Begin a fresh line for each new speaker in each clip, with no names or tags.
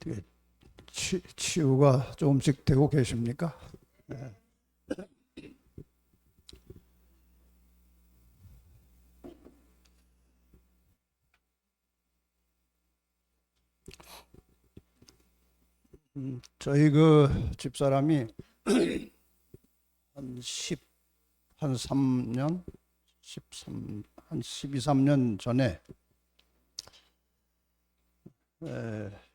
어떻게 치유가 조금씩 되고 계십니까? 네. 저희 그 집사람이 한 10, 한 3년, 13, 한 12, 3년 전에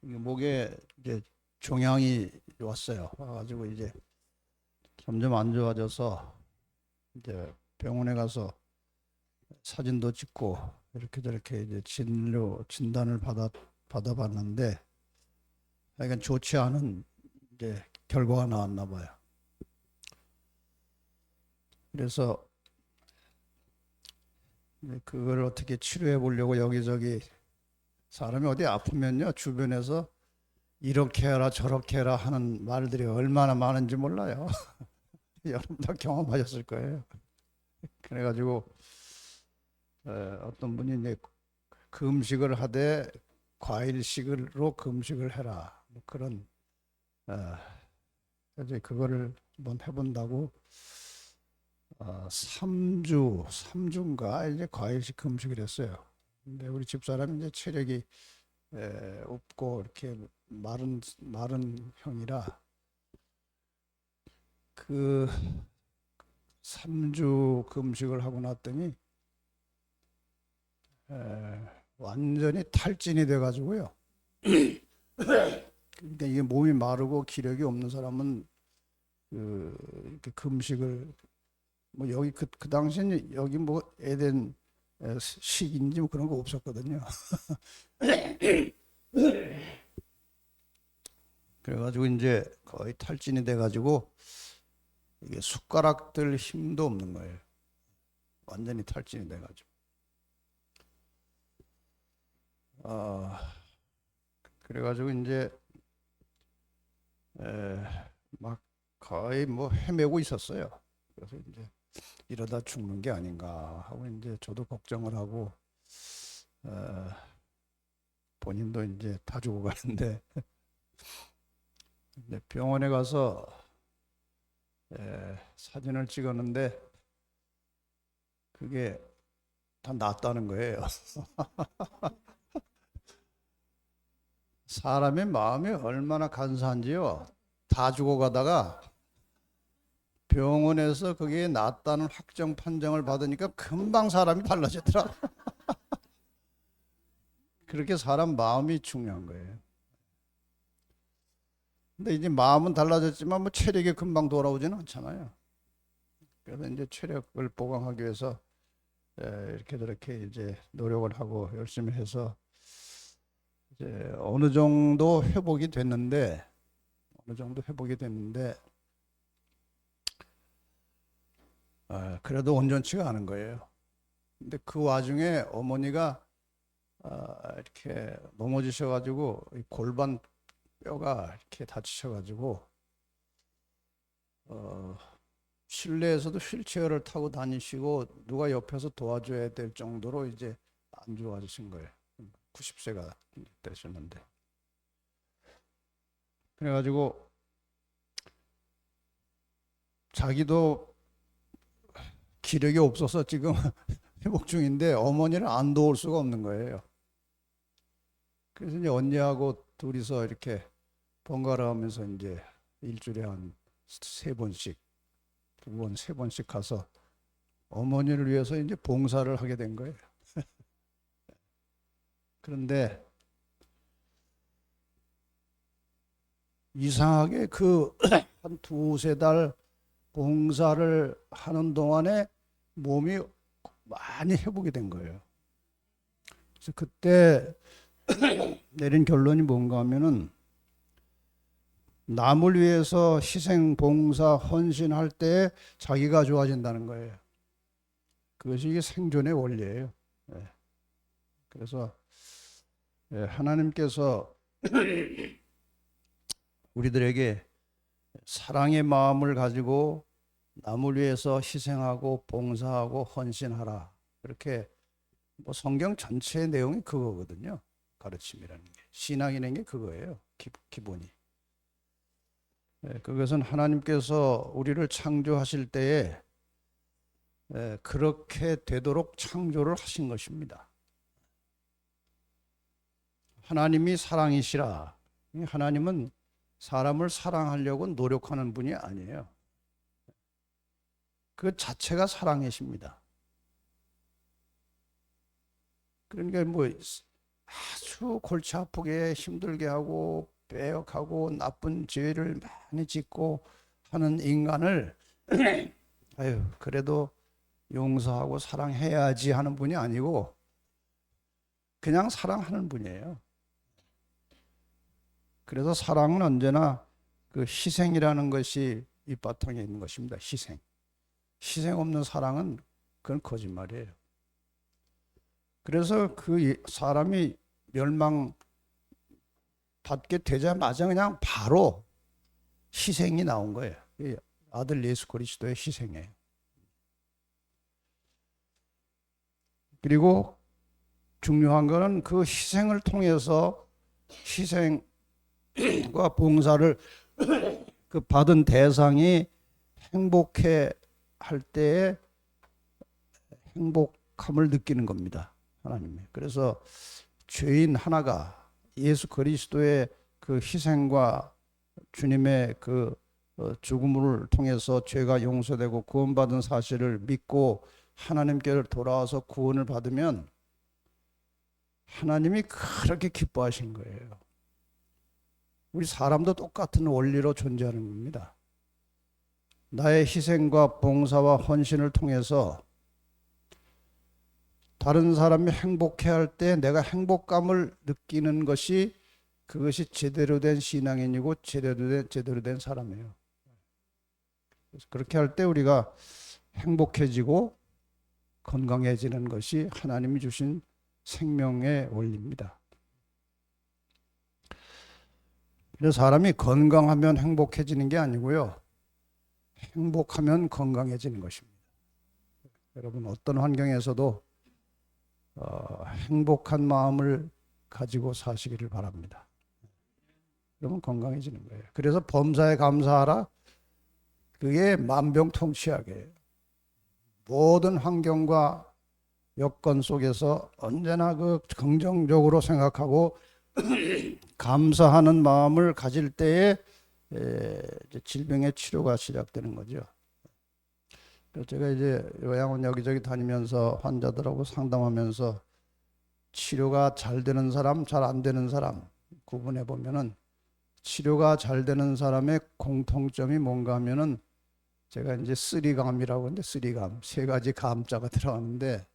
목에 이제 종양이 왔어요. 와가지고 이제 점점 안 좋아져서 이제 병원에 가서 사진도 찍고 이렇게 저렇게 이제 진단을 받아봤는데 약간 좋지 않은 이제 결과가 나왔나 봐요. 그래서 그걸 어떻게 치료해 보려고 여기저기 사람이 어디 아프면요 주변에서 이렇게 해라 저렇게 해라 하는 말들이 얼마나 많은지 몰라요. 여러분 다 경험하셨을 거예요. 그래가지고 어떤 분이 이제 금식을 하되 과일식으로 금식을 해라 뭐 그런 이제 그거를 한번 해본다고 3주인가 이제 과일식 금식을 했어요. 근데 우리 집사람이 이제 체력이 없고 이렇게 마른 형이라 그 3주 금식을 하고 났더니 완전히 탈진이 돼가지고요. 그러니까 이게 몸이 마르고 기력이 없는 사람은 이렇게 금식을 뭐 여기 그 당시엔 여기 뭐 에덴 식인지 뭐 그런 거 없었거든요. 그래가지고 이제 거의 탈진이 돼가지고 이게 숟가락 들 힘도 없는 거예요. 완전히 탈진이 돼가지고. 그래가지고 이제 막 거의 뭐 헤매고 있었어요. 그래서 이제 이러다 죽는 게 아닌가 하고 이제 저도 걱정을 하고 본인도 이제 다 죽어가는데 병원에 가서 사진을 찍었는데 그게 다 낫다는 거예요. 사람의 마음이 얼마나 간사한지요. 다 죽어가다가 병원에서 그게 낫다는 확정 판정을 받으니까 금방 사람이 달라지더라. 그렇게 사람 마음이 중요한 거예요. 근데 이제 마음은 달라졌지만 뭐 체력이 금방 돌아오지는 않잖아요. 그래서 이제 체력을 보강하기 위해서 이렇게 저렇게 이제 노력을 하고 열심히 해서 이제 어느 정도 회복이 됐는데 그래도 온전치가 않은 거예요. 근데 그 와중에 어머니가 이렇게 넘어지셔가지고 골반 뼈가 이렇게 다치셔가지고 실내에서도 휠체어를 타고 다니시고 누가 옆에서 도와줘야 될 정도로 이제 안 좋아지신 거예요. 90세가 되셨는데. 그래가지고 자기도 기력이 없어서 지금 회복 중인데 어머니를 안 도울 수가 없는 거예요. 그래서 이제 언니하고 둘이서 이렇게 번갈아 가면서 이제 일주일에 한 3번씩, 2번, 3번씩 가서 어머니를 위해서 이제 봉사를 하게 된 거예요. 그런데 이상하게 그 한 2~3달 봉사를 하는 동안에 몸이 많이 회복이 된 거예요. 그래서 그때 내린 결론이 뭔가 하면은 남을 위해서 희생, 봉사, 헌신할 때 자기가 좋아진다는 거예요. 그것이 이게 생존의 원리예요. 그래서 하나님께서 우리들에게 사랑의 마음을 가지고 남을 위해서 희생하고 봉사하고 헌신하라. 그렇게 뭐 성경 전체의 내용이 그거거든요. 가르침이라는 게. 신앙이라는 게 그거예요. 기본이. 그것은 하나님께서 우리를 창조하실 때에 그렇게 되도록 창조를 하신 것입니다. 하나님이 사랑이시라. 하나님은 사람을 사랑하려고 노력하는 분이 아니에요. 그 자체가 사랑이십니다. 그러니까 뭐 아주 골치 아프게 힘들게 하고 배역하고 나쁜 죄를 많이 짓고 하는 인간을 아유 그래도 용서하고 사랑해야지 하는 분이 아니고 그냥 사랑하는 분이에요. 그래서 사랑은 언제나 그 희생이라는 것이 밑바탕에 있는 것입니다. 희생 없는 사랑은 그건 거짓말이에요. 그래서 그 사람이 멸망 받게 되자마자 그냥 바로 희생이 나온 거예요. 아들 예수 그리스도의 희생이에요. 그리고 중요한 거는 그 희생을 통해서 희생과 봉사를 그 받은 대상이 행복해 할 때에 행복함을 느끼는 겁니다. 하나님이. 그래서 죄인 하나가 예수 그리스도의 그 희생과 주님의 그 죽음을 통해서 죄가 용서되고 구원받은 사실을 믿고 하나님께로 돌아와서 구원을 받으면 하나님이 그렇게 기뻐하신 거예요. 우리 사람도 똑같은 원리로 존재하는 겁니다. 나의 희생과 봉사와 헌신을 통해서 다른 사람이 행복해할 때 내가 행복감을 느끼는 것이 그것이 제대로 된 신앙인이고 제대로 된 사람이에요. 그래서 그렇게 할 때 우리가 행복해지고 건강해지는 것이 하나님이 주신 생명의 원리입니다. 그래서 사람이 건강하면 행복해지는 게 아니고요. 행복하면 건강해지는 것입니다. 여러분 어떤 환경에서도 행복한 마음을 가지고 사시기를 바랍니다. 그러면 건강해지는 거예요. 그래서 범사에 감사하라. 그게 만병통치약이에요. 모든 환경과 여건 속에서 언제나 그 긍정적으로 생각하고 감사하는 마음을 가질 때에 질병의 치료가 시작되는 거죠. 제가 이제 요양원 여기저기 다니면서 환자들하고 상담하면서 치료가 잘 되는 사람, 잘 안 되는 사람 구분해 보면은 치료가 잘 되는 사람의 공통점이 뭔가 하면은 제가 이제 쓰리감이라고 하는데 쓰리감, 세 가지 감자가 들어가는데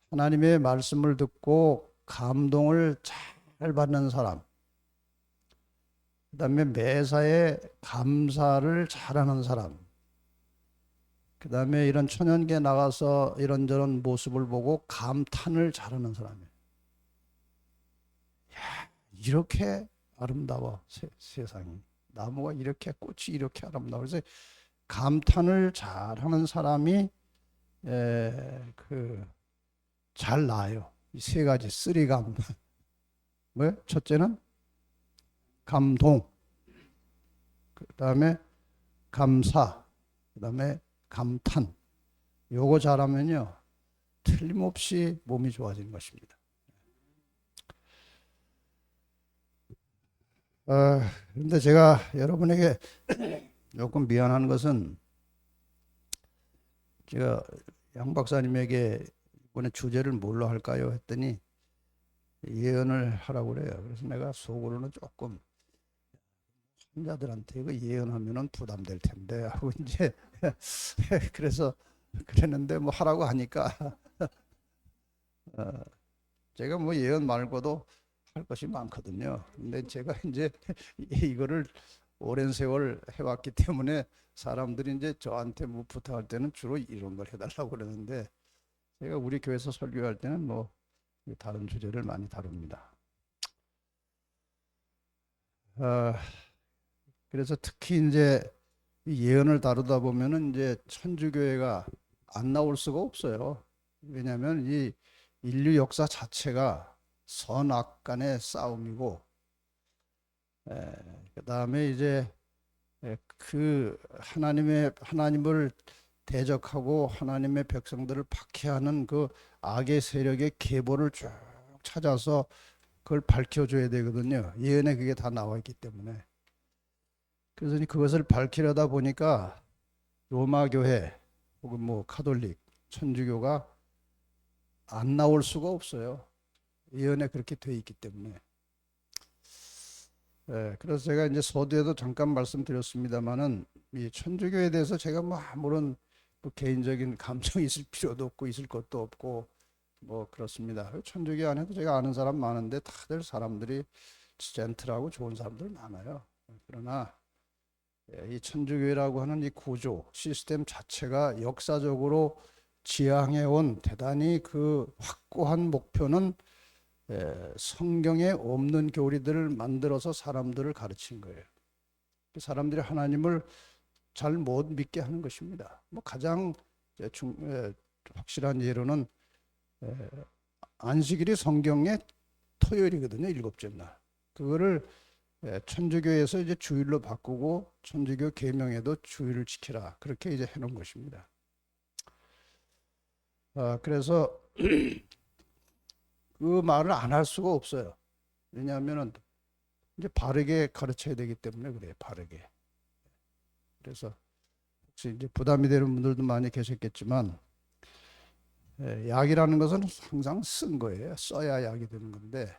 하나님의 말씀을 듣고 감동을 잘 받는 사람, 그 다음에 매사에 감사를 잘하는 사람, 그 다음에 이런 천연계 나가서 이런저런 모습을 보고 감탄을 잘하는 사람이에요. 야, 이렇게 아름다워 세상이. 나무가 이렇게 꽃이 이렇게 아름다워. 그래서 감탄을 잘하는 사람이 잘 나아요. 이 세 가지 쓰리감. 뭐요? 첫째는 감동, 그 다음에 감사, 그 다음에 감탄. 요거 잘하면요 틀림없이 몸이 좋아지는 것입니다. 그런데 제가 여러분에게 조금 미안한 것은 제가 양 박사님에게 이번에 주제를 뭘로 할까요 했더니 예언을 하라고 그래요. 그래서 내가 속으로는 조금 환자들한테 이거 예언하면은 부담될 텐데 하고 이제 그래서 그랬는데 뭐 하라고 하니까 제가 뭐 예언 말고도 할 것이 많거든요. 근데 제가 이제 이거를 오랜 세월 해왔기 때문에 사람들이 이제 저한테 뭐 부탁할 때는 주로 이런 걸 해달라고 그러는데 제가 우리 교회에서 설교할 때는 뭐 다른 주제를 많이 다룹니다. 그래서 특히 이제 예언을 다루다 보면은 이제 천주교회가 안 나올 수가 없어요. 왜냐하면 이 인류 역사 자체가 선악 간의 싸움이고 그 다음에 이제 그 하나님을 대적하고 하나님의 백성들을 박해하는 그 악의 세력의 계보를 쭉 찾아서 그걸 밝혀줘야 되거든요. 예언에 그게 다 나와 있기 때문에. 그래서 그것을 밝히려다 보니까 로마 교회 혹은 뭐 가톨릭, 천주교가 안 나올 수가 없어요. 예언에 그렇게 돼 있기 때문에. 그래서 제가 이제 서두에도 잠깐 말씀드렸습니다만은 이 천주교에 대해서 제가 뭐 아무런 뭐 개인적인 감정이 있을 필요도 없고 있을 것도 없고 뭐 그렇습니다. 천주교 안에도 제가 아는 사람 많은데 다들 사람들이 젠틀하고 좋은 사람들 많아요. 그러나 이 천주교라고 하는 이 구조, 시스템 자체가 역사적으로 지향해온 대단히 그 확고한 목표는 성경에 없는 교리들을 만들어서 사람들을 가르친 거예요. 사람들이 하나님을 잘 못 믿게 하는 것입니다. 뭐 가장 확실한 예로는 안식일이 성경의 토요일이거든요. 일곱째 날. 그거를 천주교에서 이제 주일로 바꾸고 천주교 계명에도 주일을 지키라 그렇게 이제 해놓은 것입니다. 그래서 그 말을 안 할 수가 없어요. 왜냐하면은 이제 바르게 가르쳐야 되기 때문에 그래요. 바르게. 그래서 혹시 이제 부담이 되는 분들도 많이 계셨겠지만 약이라는 것은 항상 쓴 거예요. 써야 약이 되는 건데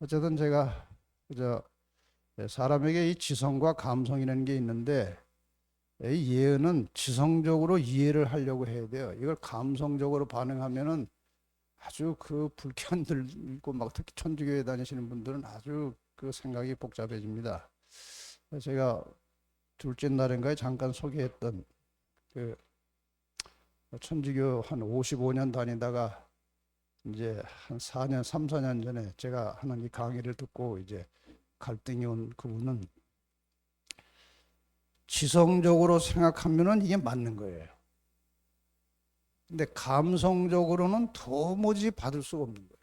어쨌든 제가 그저 사람에게 이 지성과 감성이라는 게 있는데 이 예언은 지성적으로 이해를 하려고 해야 돼요. 이걸 감성적으로 반응하면은 아주 그 불쾌한들 있고 막 특히 천주교에 다니시는 분들은 아주 그 생각이 복잡해집니다. 제가 둘째 날인가에 잠깐 소개했던 그 천주교 한 55년 다니다가 이제 한 4년, 3, 4년 전에 제가 하는 이 강의를 듣고 이제 갈등이 온 그분은 지성적으로 생각하면은 이게 맞는 거예요. 근데 감성적으로는 도무지 받을 수가 없는 거예요.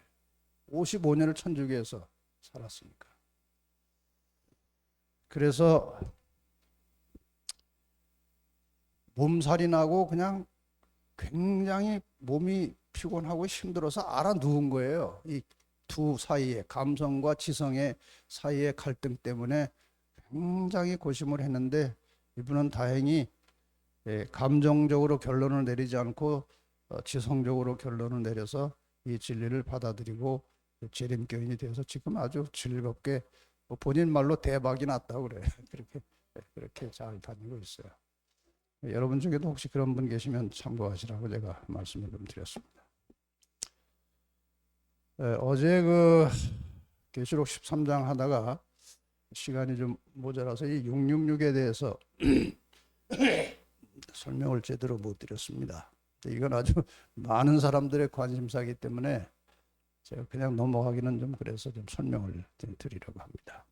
55년을 천주교에서 살았으니까. 그래서 몸살이 나고 그냥 굉장히 몸이 피곤하고 힘들어서 알아 누운 거예요. 이 두 사이에 감성과 지성의 사이의 갈등 때문에 굉장히 고심을 했는데 이분은 다행히 감정적으로 결론을 내리지 않고 지성적으로 결론을 내려서 이 진리를 받아들이고 재림교인이 되어서 지금 아주 즐겁게 본인 말로 대박이 났다고 그래요. 그렇게 잘 다니고 있어요. 여러분 중에도 혹시 그런 분 계시면 참고하시라고 제가 말씀을 좀 드렸습니다. 어제 그 계시록 13장 하다가 시간이 좀 모자라서 이 666에 대해서 설명을 제대로 못 드렸습니다. 이건 아주 많은 사람들의 관심사이기 때문에 제가 그냥 넘어가기는 좀 그래서 좀 설명을 드리려고 합니다.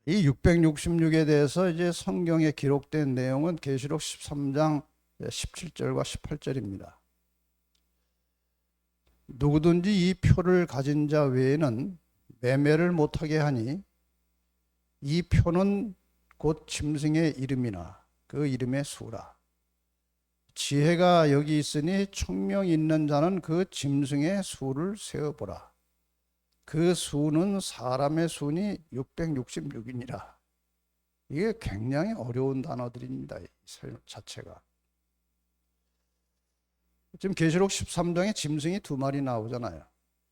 이 666에 대해서 이제 성경에 기록된 내용은 계시록 13장 17절과 18절입니다. 누구든지 이 표를 가진 자 외에는 매매를 못하게 하니 이 표는 곧 짐승의 이름이나 그 이름의 수라. 지혜가 여기 있으니 총명 있는 자는 그 짐승의 수를 세어보라. 그 수는 사람의 수니 666이니라. 이게 굉장히 어려운 단어들입니다. 이 자체가. 지금 계시록 13장에 짐승이 두 마리 나오잖아요.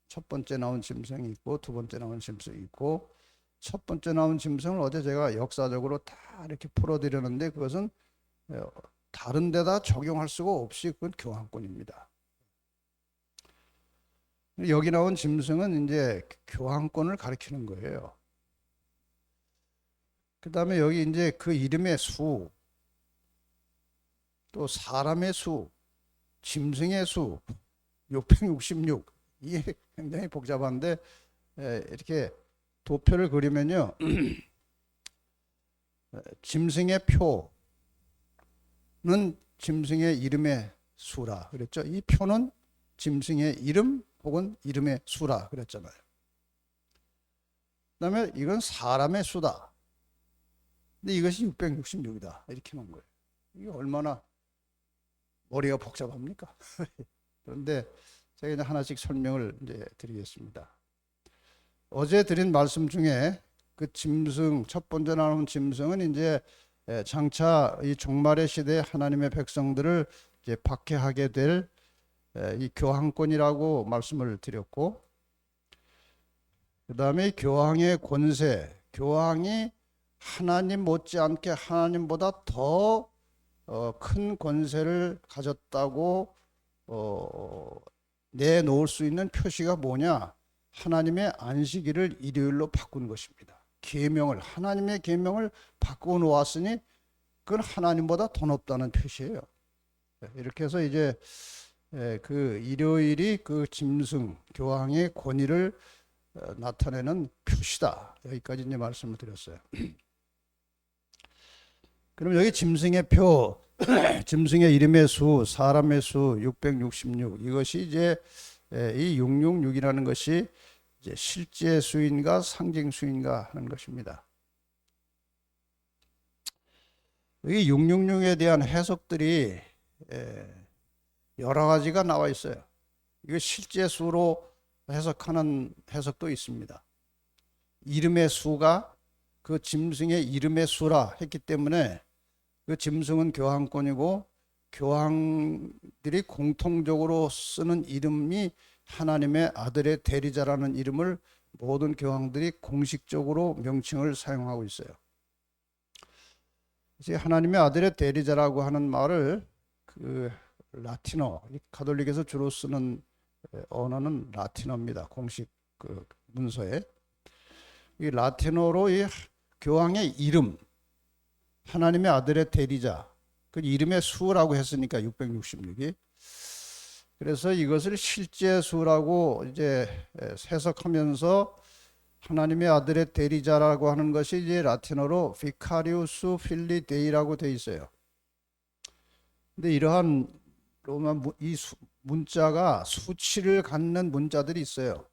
첫 번째 나온 짐승이 있고 두 번째 나온 짐승이 있고 첫 번째 나온 짐승을 어제 제가 역사적으로 다 이렇게 풀어드렸는데 그것은 다른 데다 적용할 수가 없이 그건 교환권입니다. 여기 나온 짐승은 이제 교환권을 가리키는 거예요. 그 다음에 여기 이제 그 이름의 수, 또 사람의 수, 짐승의 수, 666. 이게 굉장히 복잡한데 이렇게 도표를 그리면요. 짐승의 표는 짐승의 이름의 수라 그랬죠. 이 표는 짐승의 이름 혹은 이름의 수라 그랬잖아요. 그다음에 이건 사람의 수다. 근데 이것이 666이다. 이렇게 놓은 거예요. 이게 얼마나 머리가 복잡합니까? 그런데 제가 이제 하나씩 설명을 이제 드리겠습니다. 어제 드린 말씀 중에 그 짐승, 첫 번째 나오는 짐승은 이제 장차 이 종말의 시대에 하나님의 백성들을 이제 박해하게 될 이 교황권이라고 말씀을 드렸고, 그 다음에 교황의 권세, 교황이 하나님 못지않게 하나님보다 더 큰 권세를 가졌다고 내놓을 수 있는 표시가 뭐냐? 하나님의 안식일을 일요일로 바꾼 것입니다. 계명을, 하나님의 계명을 바꾸어 놓았으니 그건 하나님보다 더 높다는 표시예요. 이렇게 해서 이제 그 일요일이 그 짐승 교황의 권위를 나타내는 표시다. 여기까지 이제 말씀을 드렸어요. 그럼 여기 짐승의 표, 짐승의 이름의 수, 사람의 수 666. 이것이 이제 이 666이라는 것이 이제 실제 수인가 상징 수인가 하는 것입니다. 여기 666에 대한 해석들이 여러 가지가 나와 있어요. 이거 실제 수로 해석하는 해석도 있습니다. 이름의 수가 그 짐승의 이름의 수라 했기 때문에 그 짐승은 교황권이고 교황들이 공통적으로 쓰는 이름이 하나님의 아들의 대리자라는 이름을 모든 교황들이 공식적으로 명칭을 사용하고 있어요. 이제 하나님의 아들의 대리자라고 하는 말을 그 라틴어, 가톨릭에서 주로 쓰는 언어는 라틴어입니다. 공식 그 문서에. 이 라틴어로 이 교황의 이름, 하나님의 아들의 대리자, 그 이름의 수라고 했으니까 666이. 그래서 이것을 실제 수라고 이제 해석하면서 하나님의 아들의 대리자라고 하는 것이 이제 라틴어로 Vicarius Filii Dei라고 돼 있어요. 근데 이러한 로마 이 문자가 수치를 갖는 문자들이 있어요.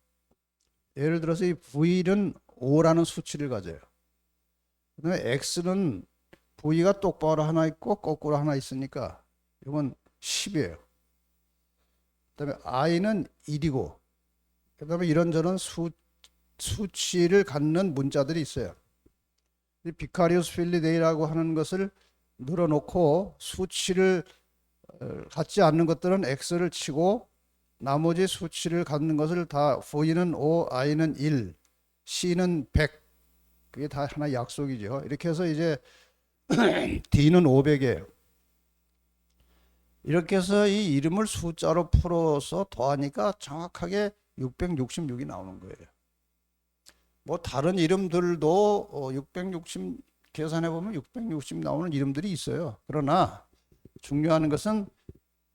예를 들어서 이 V는 5라는 수치를 가져요. 그다음에 X는 V가 똑바로 하나 있고 거꾸로 하나 있으니까 이건 10이에요. 그다음에 I는 1이고 그다음에 이런저런 수치를 갖는 문자들이 있어요. 이 비카리우스 필리데이라고 하는 것을 늘어놓고 수치를 갖지 않는 것들은 X를 치고 나머지 수치를 갖는 것을 다 V는 5, I는 1, C는 100. 그게 다 하나의 약속이죠. 이렇게 해서 이제 D는 500이에요. 이렇게 해서 이 이름을 숫자로 풀어서 더하니까 정확하게 666이 나오는 거예요. 뭐 다른 이름들도 660 계산해 보면 660 나오는 이름들이 있어요. 그러나 중요한 것은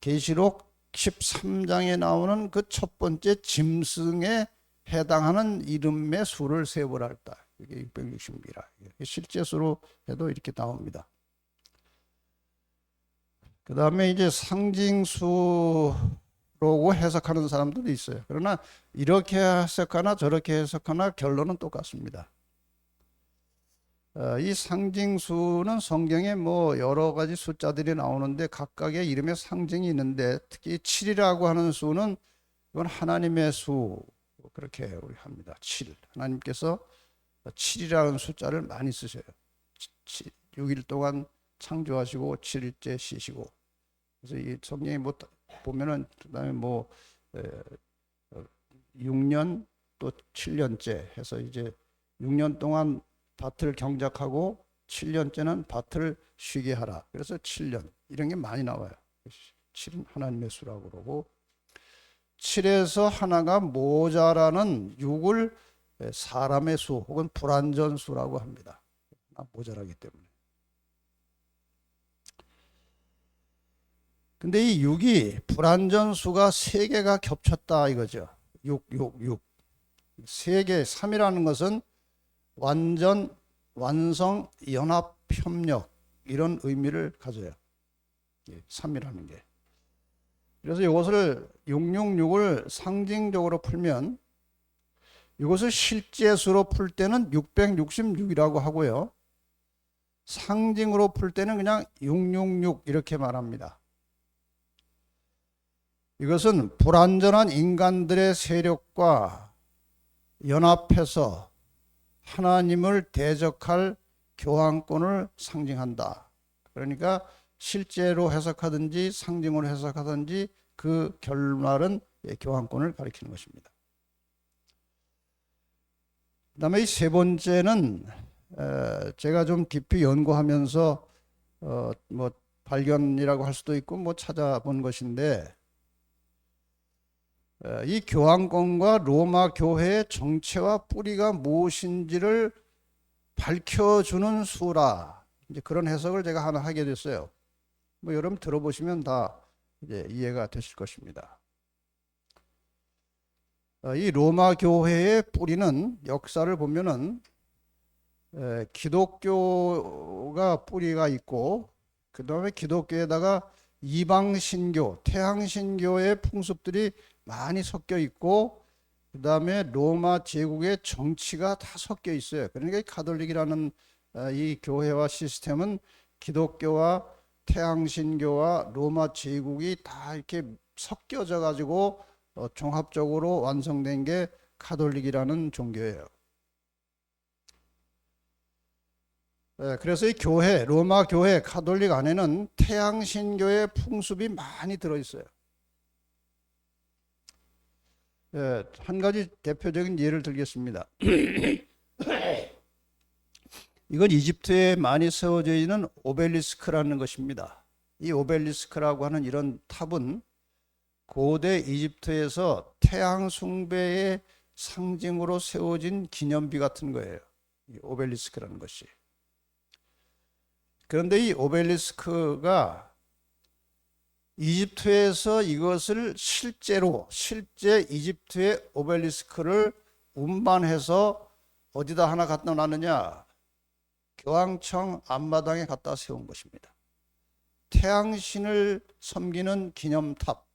계시록 13장에 나오는 그 첫 번째 짐승에 해당하는 이름의 수를 세보라 했다. 이게 666이라. 실제 수로 해도 이렇게 나옵니다. 그 다음에 이제 상징수라고 해석하는 사람들도 있어요. 그러나 이렇게 해석하나 저렇게 해석하나 결론은 똑같습니다. 이 상징수는 성경에 뭐 여러 가지 숫자들이 나오는데 각각의 이름의 상징이 있는데 특히 7이라고 하는 수는 이건 하나님의 수, 그렇게 우리 합니다. 7. 하나님께서 7이라는 숫자를 많이 쓰셔요. 6일 동안 창조하시고 7일째 쉬시고. 그래서 이 성경에 뭐 보면은 그다음에 뭐 6년 또 7년째 해서 이제 6년 동안 밭을 경작하고 7년째는 밭을 쉬게 하라. 그래서 7년 이런 게 많이 나와요. 7은 하나님의 수라고 그러고 7에서 하나가 모자라는 6을 사람의 수 혹은 불완전 수라고 합니다. 모자라기 때문에. 근데 이 6이 불완전 수가 3개가 겹쳤다 이거죠. 6. 3개, 3이라는 것은 완전, 완성, 연합, 협력 이런 의미를 가져요. 3이라는 게. 그래서 이것을 666을 상징적으로 풀면 이것을 실제수로 풀 때는 666이라고 하고요. 상징으로 풀 때는 그냥 666 이렇게 말합니다. 이것은 불완전한 인간들의 세력과 연합해서 하나님을 대적할 교황권을 상징한다. 그러니까 실제로 해석하든지 상징으로 해석하든지 그 결말은 교황권을 가리키는 것입니다. 그 다음에 이 세 번째는 제가 좀 깊이 연구하면서 뭐 발견이라고 할 수도 있고 뭐 찾아본 것인데, 이 교황권과 로마 교회의 정체와 뿌리가 무엇인지를 밝혀주는 수라, 이제 그런 해석을 제가 하나 하게 됐어요. 뭐 여러분 들어보시면 다 이제 이해가 되실 것입니다. 이 로마 교회의 뿌리는 역사를 보면은 기독교가 뿌리가 있고, 그 다음에 기독교에다가 이방 신교, 태양 신교의 풍습들이 많이 섞여 있고, 그 다음에 로마 제국의 정치가 다 섞여 있어요. 그러니까 이 가톨릭이라는 이 교회와 시스템은 기독교와 태양 신교와 로마 제국이 다 이렇게 섞여져 가지고 종합적으로 완성된 게 가톨릭이라는 종교예요. 그래서 이 교회, 로마 교회, 가톨릭 안에는 태양 신교의 풍습이 많이 들어있어요. 한 가지 대표적인 예를 들겠습니다. 이건 이집트에 많이 세워져 있는 오벨리스크라는 것입니다. 이 오벨리스크라고 하는 이런 탑은 고대 이집트에서 태양 숭배의 상징으로 세워진 기념비 같은 거예요. 이 오벨리스크라는 것이. 그런데 이 오벨리스크가 이집트에서 이것을 실제 이집트의 오벨리스크를 운반해서 어디다 하나 갖다 놨느냐? 교황청 앞마당에 갖다 세운 것입니다. 태양신을 섬기는 기념탑,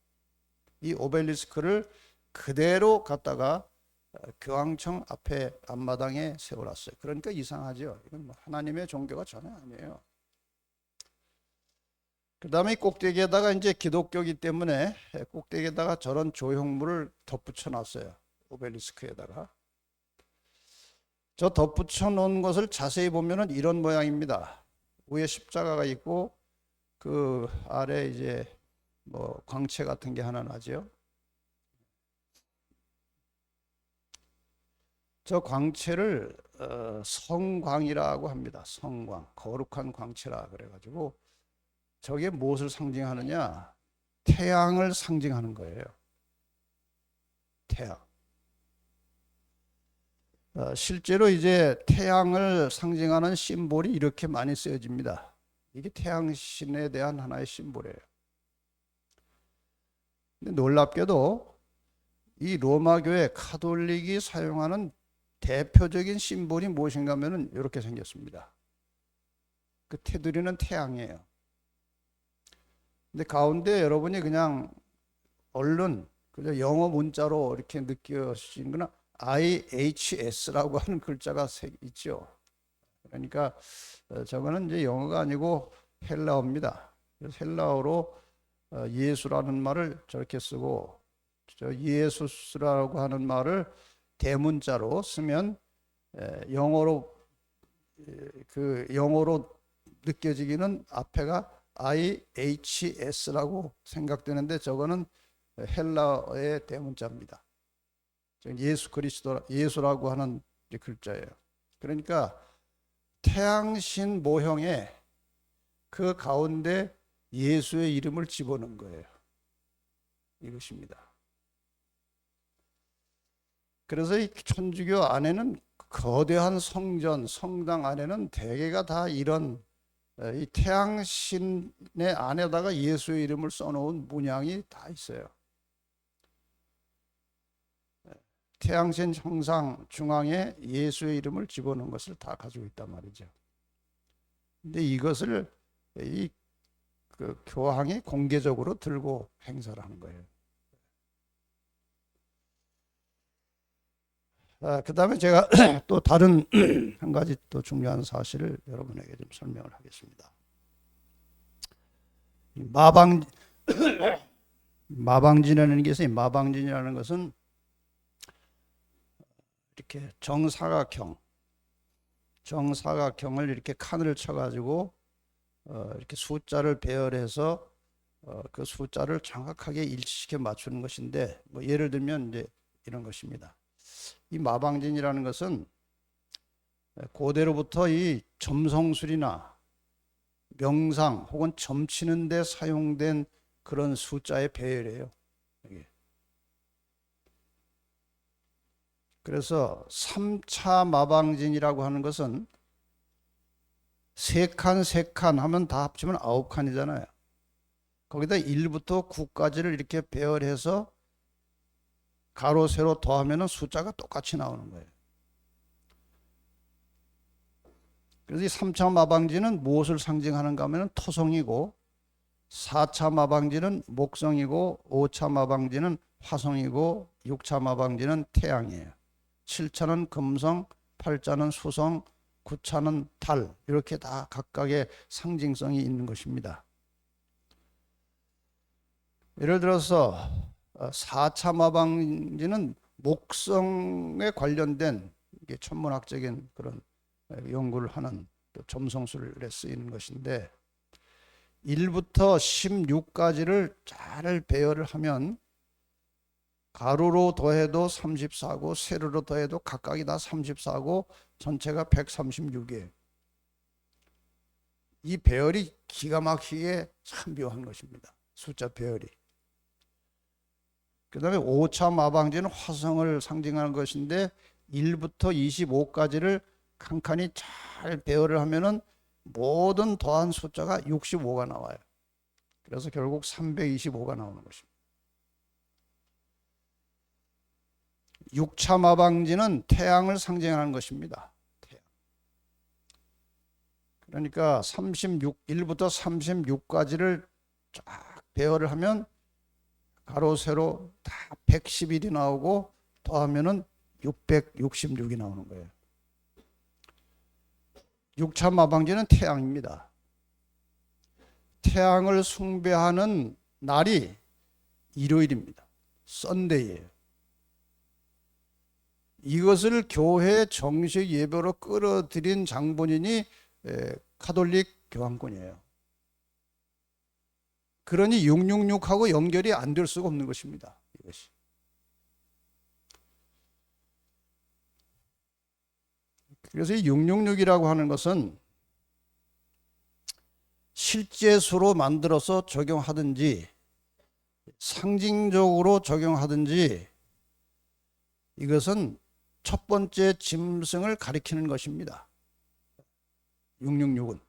이 오벨리스크를 그대로 갖다가 교황청 앞에 앞마당에 세워놨어요. 그러니까 이상하죠. 이건 뭐 하나님의 종교가 전혀 아니에요. 그 다음에 꼭대기에다가 이제 기독교이기 때문에 꼭대기에다가 저런 조형물을 덧붙여 놨어요. 오벨리스크에다가. 저 덧붙여 놓은 것을 자세히 보면은 이런 모양입니다. 위에 십자가가 있고 그 아래 이제 뭐 광채 같은 게 하나 나죠. 저 광채를 성광이라고 합니다. 성광, 거룩한 광채라 그래가지고 저게 무엇을 상징하느냐? 태양을 상징하는 거예요. 태양. 실제로 이제 태양을 상징하는 심볼이 이렇게 많이 쓰여집니다. 이게 태양신에 대한 하나의 심볼이에요. 근데 놀랍게도 이 로마교회 가톨릭이 사용하는 대표적인 심볼이 무엇인가 하면은 이렇게 생겼습니다. 그 테두리는 태양이에요. 근데 가운데 여러분이 그냥 얼른 그저 영어 문자로 이렇게 느껴지는 거는 IHS라고 하는 글자가 있죠. 그러니까 저거는 이제 영어가 아니고 헬라어입니다. 그래서 헬라어로 예수라는 말을 저렇게 쓰고, 저 예수스라고 하는 말을 대문자로 쓰면 영어로 그 영어로 느껴지기는 앞에가 IHS라고 생각되는데 저거는 헬라어의 대문자입니다. 예수 그리스도, 예수라고 하는 글자예요. 그러니까 태양신 모형에 그 가운데 예수의 이름을 집어넣은 거예요. 이것입니다. 그래서 이 천주교 안에는 거대한 성전, 성당 안에는 대개가 다 이런 이 태양신의 안에다가 예수의 이름을 써놓은 문양이 다 있어요. 태양신 형상 중앙에 예수의 이름을 집어넣은 것을 다 가지고 있단 말이죠. 근데 이것을 그 교황이 공개적으로 들고 행사를 하는 거예요. 그 다음에 제가 또 다른 한 가지 또 중요한 사실을 여러분에게 좀 설명을 하겠습니다. 마방진이라는 게 있어요. 마방진이라는 것은 이렇게 정사각형을 이렇게 칸을 쳐가지고 이렇게 숫자를 배열해서 그 숫자를 정확하게 일치시켜 맞추는 것인데, 뭐 예를 들면 이제 이런 것입니다. 이 마방진이라는 것은 고대로부터 이 점성술이나 명상 혹은 점치는 데 사용된 그런 숫자의 배열이에요. 그래서 3차 마방진이라고 하는 것은 3칸 하면 다 합치면 9칸이잖아요. 거기다 1부터 9까지를 이렇게 배열해서 가로 세로 더하면 숫자가 똑같이 나오는 거예요. 그래서 이 3차 마방진은 무엇을 상징하는가 하면 토성이고, 4차 마방진은 목성이고, 5차 마방진은 화성이고, 6차 마방진은 태양이에요. 7차는 금성, 8차는 수성, 9차는 달, 이렇게 다 각각의 상징성이 있는 것입니다. 예를 들어서 4차 마방진은 목성에 관련된 천문학적인 그런 연구를 하는 또 점성술에 쓰이는 것인데, 1부터 16까지를 잘 배열을 하면 가로로 더해도 34고 세로로 더해도 각각이 다 34고 전체가 136이에요. 이 배열이 기가 막히게 참 묘한 것입니다. 숫자 배열이. 그 다음에 5차 마방진은 화성을 상징하는 것인데 1부터 25까지를 칸칸이 잘 배열을 하면은 모든 더한 숫자가 65가 나와요. 그래서 결국 325가 나오는 것입니다. 6차 마방진은 태양을 상징하는 것입니다. 태양. 그러니까 1부터 36까지를 쫙 배열을 하면 가로 세로 다 111이 나오고 더하면은 666이 나오는 거예요. 6차 마방진은 태양입니다. 태양을 숭배하는 날이 일요일입니다. 썬데이예요. 이것을 교회 정식 예배로 끌어들인 장본인이 카톨릭 교황권이에요. 그러니 666하고 연결이 안 될 수가 없는 것입니다. 이것이. 그래서 이 666이라고 하는 것은 실제 수로 만들어서 적용하든지 상징적으로 적용하든지 이것은 첫 번째 짐승을 가리키는 것입니다. 666은.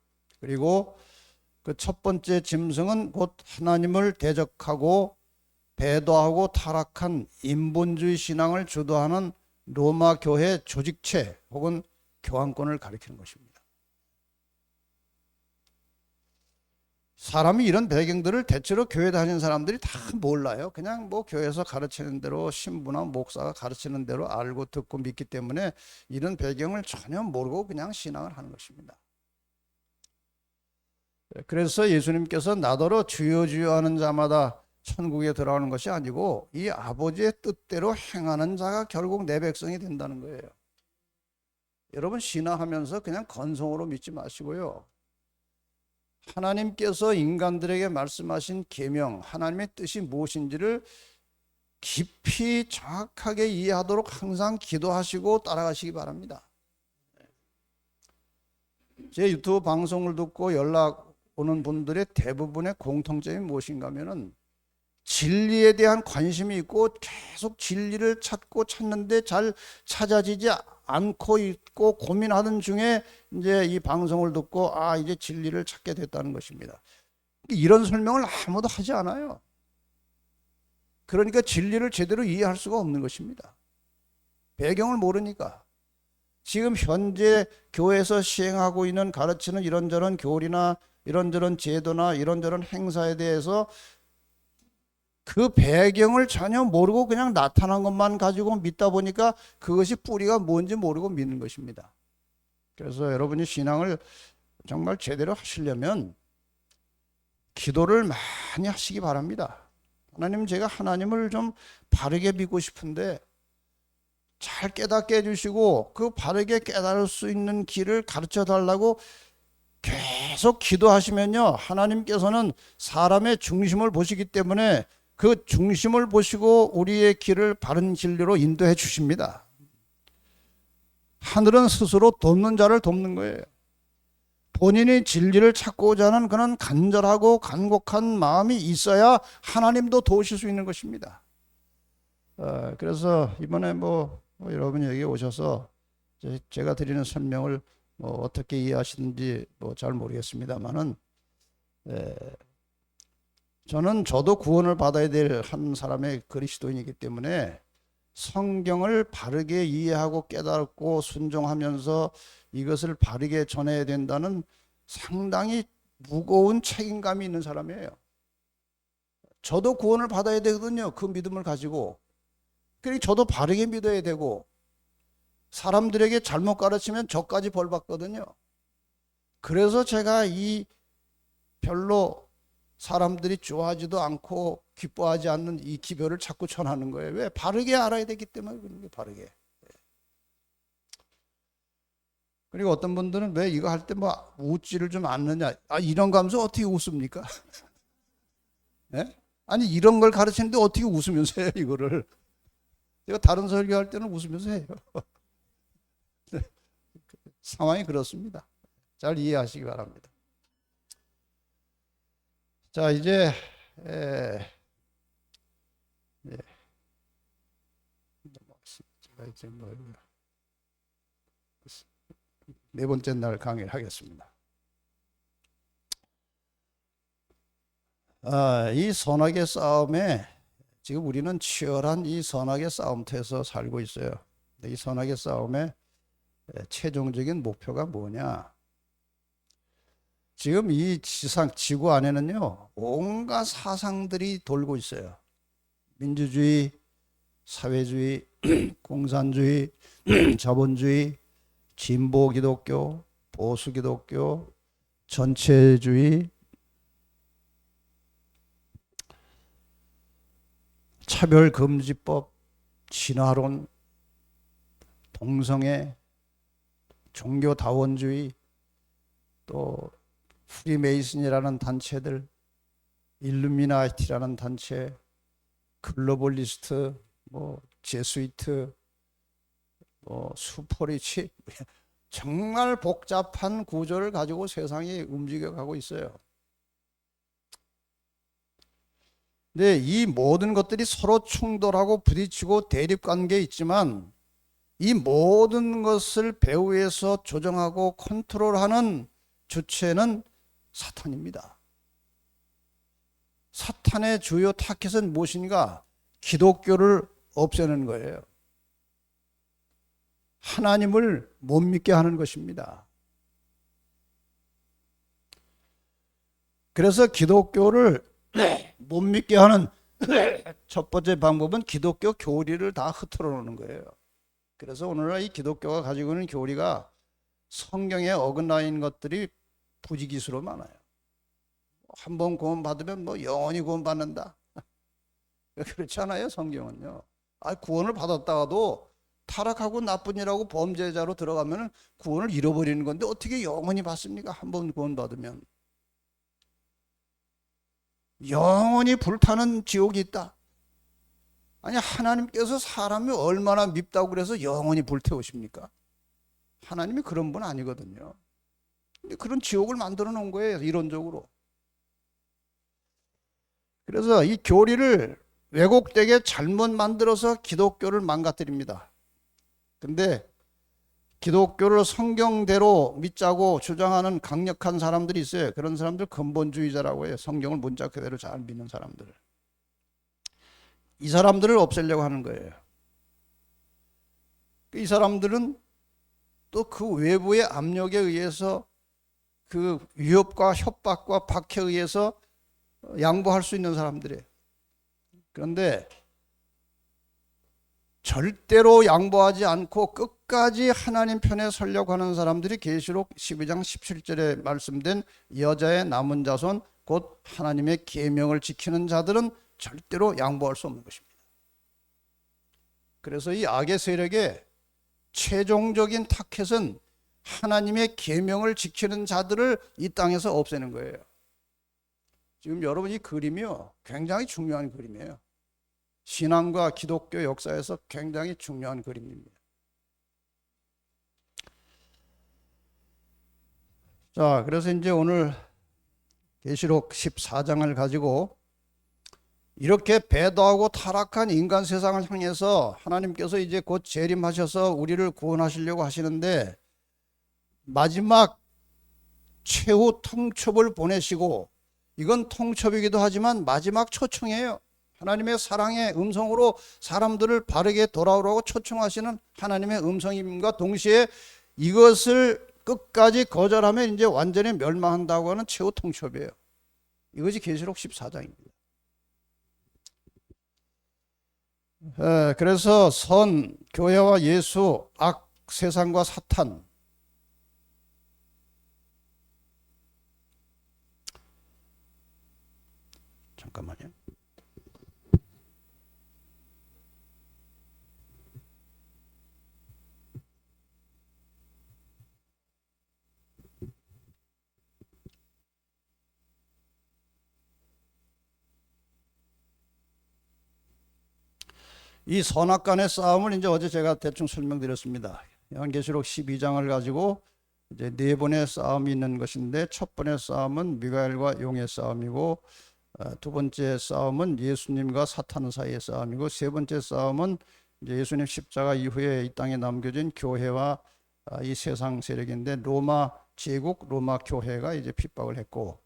그리고 그 첫 번째 짐승은 곧 하나님을 대적하고 배도하고 타락한 인본주의 신앙을 주도하는 로마 교회 조직체 혹은 교황권을 가리키는 것입니다. 사람이 이런 배경들을 대체로 교회 다니는 사람들이 다 몰라요. 그냥 뭐 교회에서 가르치는 대로 신부나 목사가 가르치는 대로 알고 듣고 믿기 때문에 이런 배경을 전혀 모르고 그냥 신앙을 하는 것입니다. 그래서 예수님께서 나더러 주여 주여 하는 자마다 천국에 들어가는 것이 아니고 이 아버지의 뜻대로 행하는 자가 결국 내 백성이 된다는 거예요. 여러분 신앙하면서 그냥 건성으로 믿지 마시고요. 하나님께서 인간들에게 말씀하신 계명, 하나님의 뜻이 무엇인지를 깊이 정확하게 이해하도록 항상 기도하시고 따라가시기 바랍니다. 제 유튜브 방송을 듣고 연락 오는 분들의 대부분의 공통점이 무엇인가 하면은 진리에 대한 관심이 있고 계속 진리를 찾는데 잘 찾아지지 않고 있고 고민하던 중에 이제 이 방송을 듣고 이제 진리를 찾게 됐다는 것입니다. 이런 설명을 아무도 하지 않아요. 그러니까 진리를 제대로 이해할 수가 없는 것입니다. 배경을 모르니까. 지금 현재 교회에서 시행하고 있는 가르치는 이런저런 교리나 이런저런 제도나 이런저런 행사에 대해서 그 배경을 전혀 모르고 그냥 나타난 것만 가지고 믿다 보니까 그것이 뿌리가 뭔지 모르고 믿는 것입니다. 그래서 여러분이 신앙을 정말 제대로 하시려면 기도를 많이 하시기 바랍니다. 하나님, 제가 하나님을 좀 바르게 믿고 싶은데 잘 깨닫게 해주시고 그 바르게 깨달을 수 있는 길을 가르쳐 달라고 계속 기도하시면요, 하나님께서는 사람의 중심을 보시기 때문에 그 중심을 보시고 우리의 길을 바른 진리로 인도해 주십니다. 하늘은 스스로 돕는 자를 돕는 거예요. 본인이 진리를 찾고자 하는 그런 간절하고 간곡한 마음이 있어야 하나님도 도우실 수 있는 것입니다. 그래서 이번에 여러분이 여기 오셔서 제가 드리는 설명을 어떻게 이해하시는지 잘 모르겠습니다만은, 저도 구원을 받아야 될 한 사람의 그리스도인이기 때문에 성경을 바르게 이해하고 깨닫고 순종하면서 이것을 바르게 전해야 된다는 상당히 무거운 책임감이 있는 사람이에요. 저도 구원을 받아야 되거든요. 그 믿음을 가지고. 그러니까 저도 바르게 믿어야 되고, 사람들에게 잘못 가르치면 저까지 벌 받거든요. 그래서 제가 이 별로 사람들이 좋아하지도 않고 기뻐하지 않는 이 기별을 자꾸 전하는 거예요. 왜? 바르게 알아야 되기 때문에 그런 게 바르게. 그리고 어떤 분들은 왜 이거 할 때 웃지를 좀 않느냐. 이런 거 하면서 어떻게 웃습니까? 네? 아니, 이런 걸 가르치는데 어떻게 웃으면서 해요, 이거를. 제가 다른 설교할 때는 웃으면서 해요. 상황이 그렇습니다. 잘 이해하시기 바랍니다. 자, 이제 제가 이제 네 번째 날 강의를 하겠습니다. 이 선악의 싸움에 지금 우리는 치열한 이 선악의 싸움터에서 살고 있어요. 이 선악의 싸움의 최종적인 목표가 뭐냐? 지금 이 지구 안에는요, 온갖 사상들이 돌고 있어요. 민주주의, 사회주의, 공산주의, 자본주의, 진보 기독교, 보수 기독교, 전체주의, 차별금지법, 진화론, 동성애, 종교다원주의, 또 프리메이슨이라는 단체들, 일루미나티라는 단체, 글로벌리스트, 제스위트, 수포리치, 정말 복잡한 구조를 가지고 세상이 움직여가고 있어요. 근데 이 모든 것들이 서로 충돌하고 부딪히고 대립관계에 있지만 이 모든 것을 배후에서 조정하고 컨트롤하는 주체는 사탄입니다. 사탄의 주요 타겟은 무엇인가? 기독교를 없애는 거예요. 하나님을 못 믿게 하는 것입니다. 그래서 기독교를 못 믿게 하는 첫 번째 방법은 기독교 교리를 다 흐트러 놓는 거예요. 그래서 오늘날 이 기독교가 가지고 있는 교리가 성경에 어긋나 있는 것들이 부지기수로 많아요. 한 번 구원 받으면 영원히 구원 받는다. 그렇지 않아요, 성경은요. 구원을 받았다가도 타락하고 나쁜 일하고 범죄자로 들어가면 구원을 잃어버리는 건데 어떻게 영원히 받습니까? 한 번 구원 받으면. 영원히 불타는 지옥이 있다. 아니, 하나님께서 사람이 얼마나 밉다고 그래서 영원히 불태우십니까? 하나님이 그런 분 아니거든요. 근데 그런 지옥을 만들어 놓은 거예요, 이론적으로. 그래서 이 교리를 왜곡되게 잘못 만들어서 기독교를 망가뜨립니다. 근데 기독교를 성경대로 믿자고 주장하는 강력한 사람들이 있어요. 그런 사람들 근본주의자라고 해요. 성경을 문자 그대로 잘 믿는 사람들을. 이 사람들을 없애려고 하는 거예요. 이 사람들은 또 그 외부의 압력에 의해서 그 위협과 협박과 박해에 의해서 양보할 수 있는 사람들이에요. 그런데 절대로 양보하지 않고 끝까지 하나님 편에 서려고 하는 사람들이 계시록 12장 17절에 말씀된 여자의 남은 자손 곧 하나님의 계명을 지키는 자들은 절대로 양보할 수 없는 것입니다. 그래서 이 악의 세력의 최종적인 타켓은 하나님의 계명을 지키는 자들을 이 땅에서 없애는 거예요. 지금 여러분 이 그림이요 굉장히 중요한 그림이에요. 신앙과 기독교 역사에서 굉장히 중요한 그림입니다. 자, 그래서 이제 오늘 계시록 14장을 가지고 이렇게 배도하고 타락한 인간 세상을 향해서 하나님께서 이제 곧 재림하셔서 우리를 구원하시려고 하시는데 마지막 최후 통첩을 보내시고, 이건 통첩이기도 하지만 마지막 초청이에요. 하나님의 사랑의 음성으로 사람들을 바르게 돌아오라고 초청하시는 하나님의 음성임과 동시에 이것을 끝까지 거절하면 이제 완전히 멸망한다고 하는 최후 통첩이에요. 이것이 계시록 14장입니다. 그래서 선, 교회와 예수, 악, 세상과 사탄, 잠깐만요. 이 선악 간의 싸움을 이제 어제 제가 대충 설명드렸습니다. 요한계시록 12장을 가지고 이제 네 번의 싸움이 있는 것인데, 첫 번의 싸움은 미가엘과 용의 싸움이고, 두 번째 싸움은 예수님과 사탄 사이의 싸움이고, 세 번째 싸움은 이제 예수님 십자가 이후에 이 땅에 남겨진 교회와 이 세상 세력인데, 로마 제국, 로마 교회가 이제 핍박을 했고,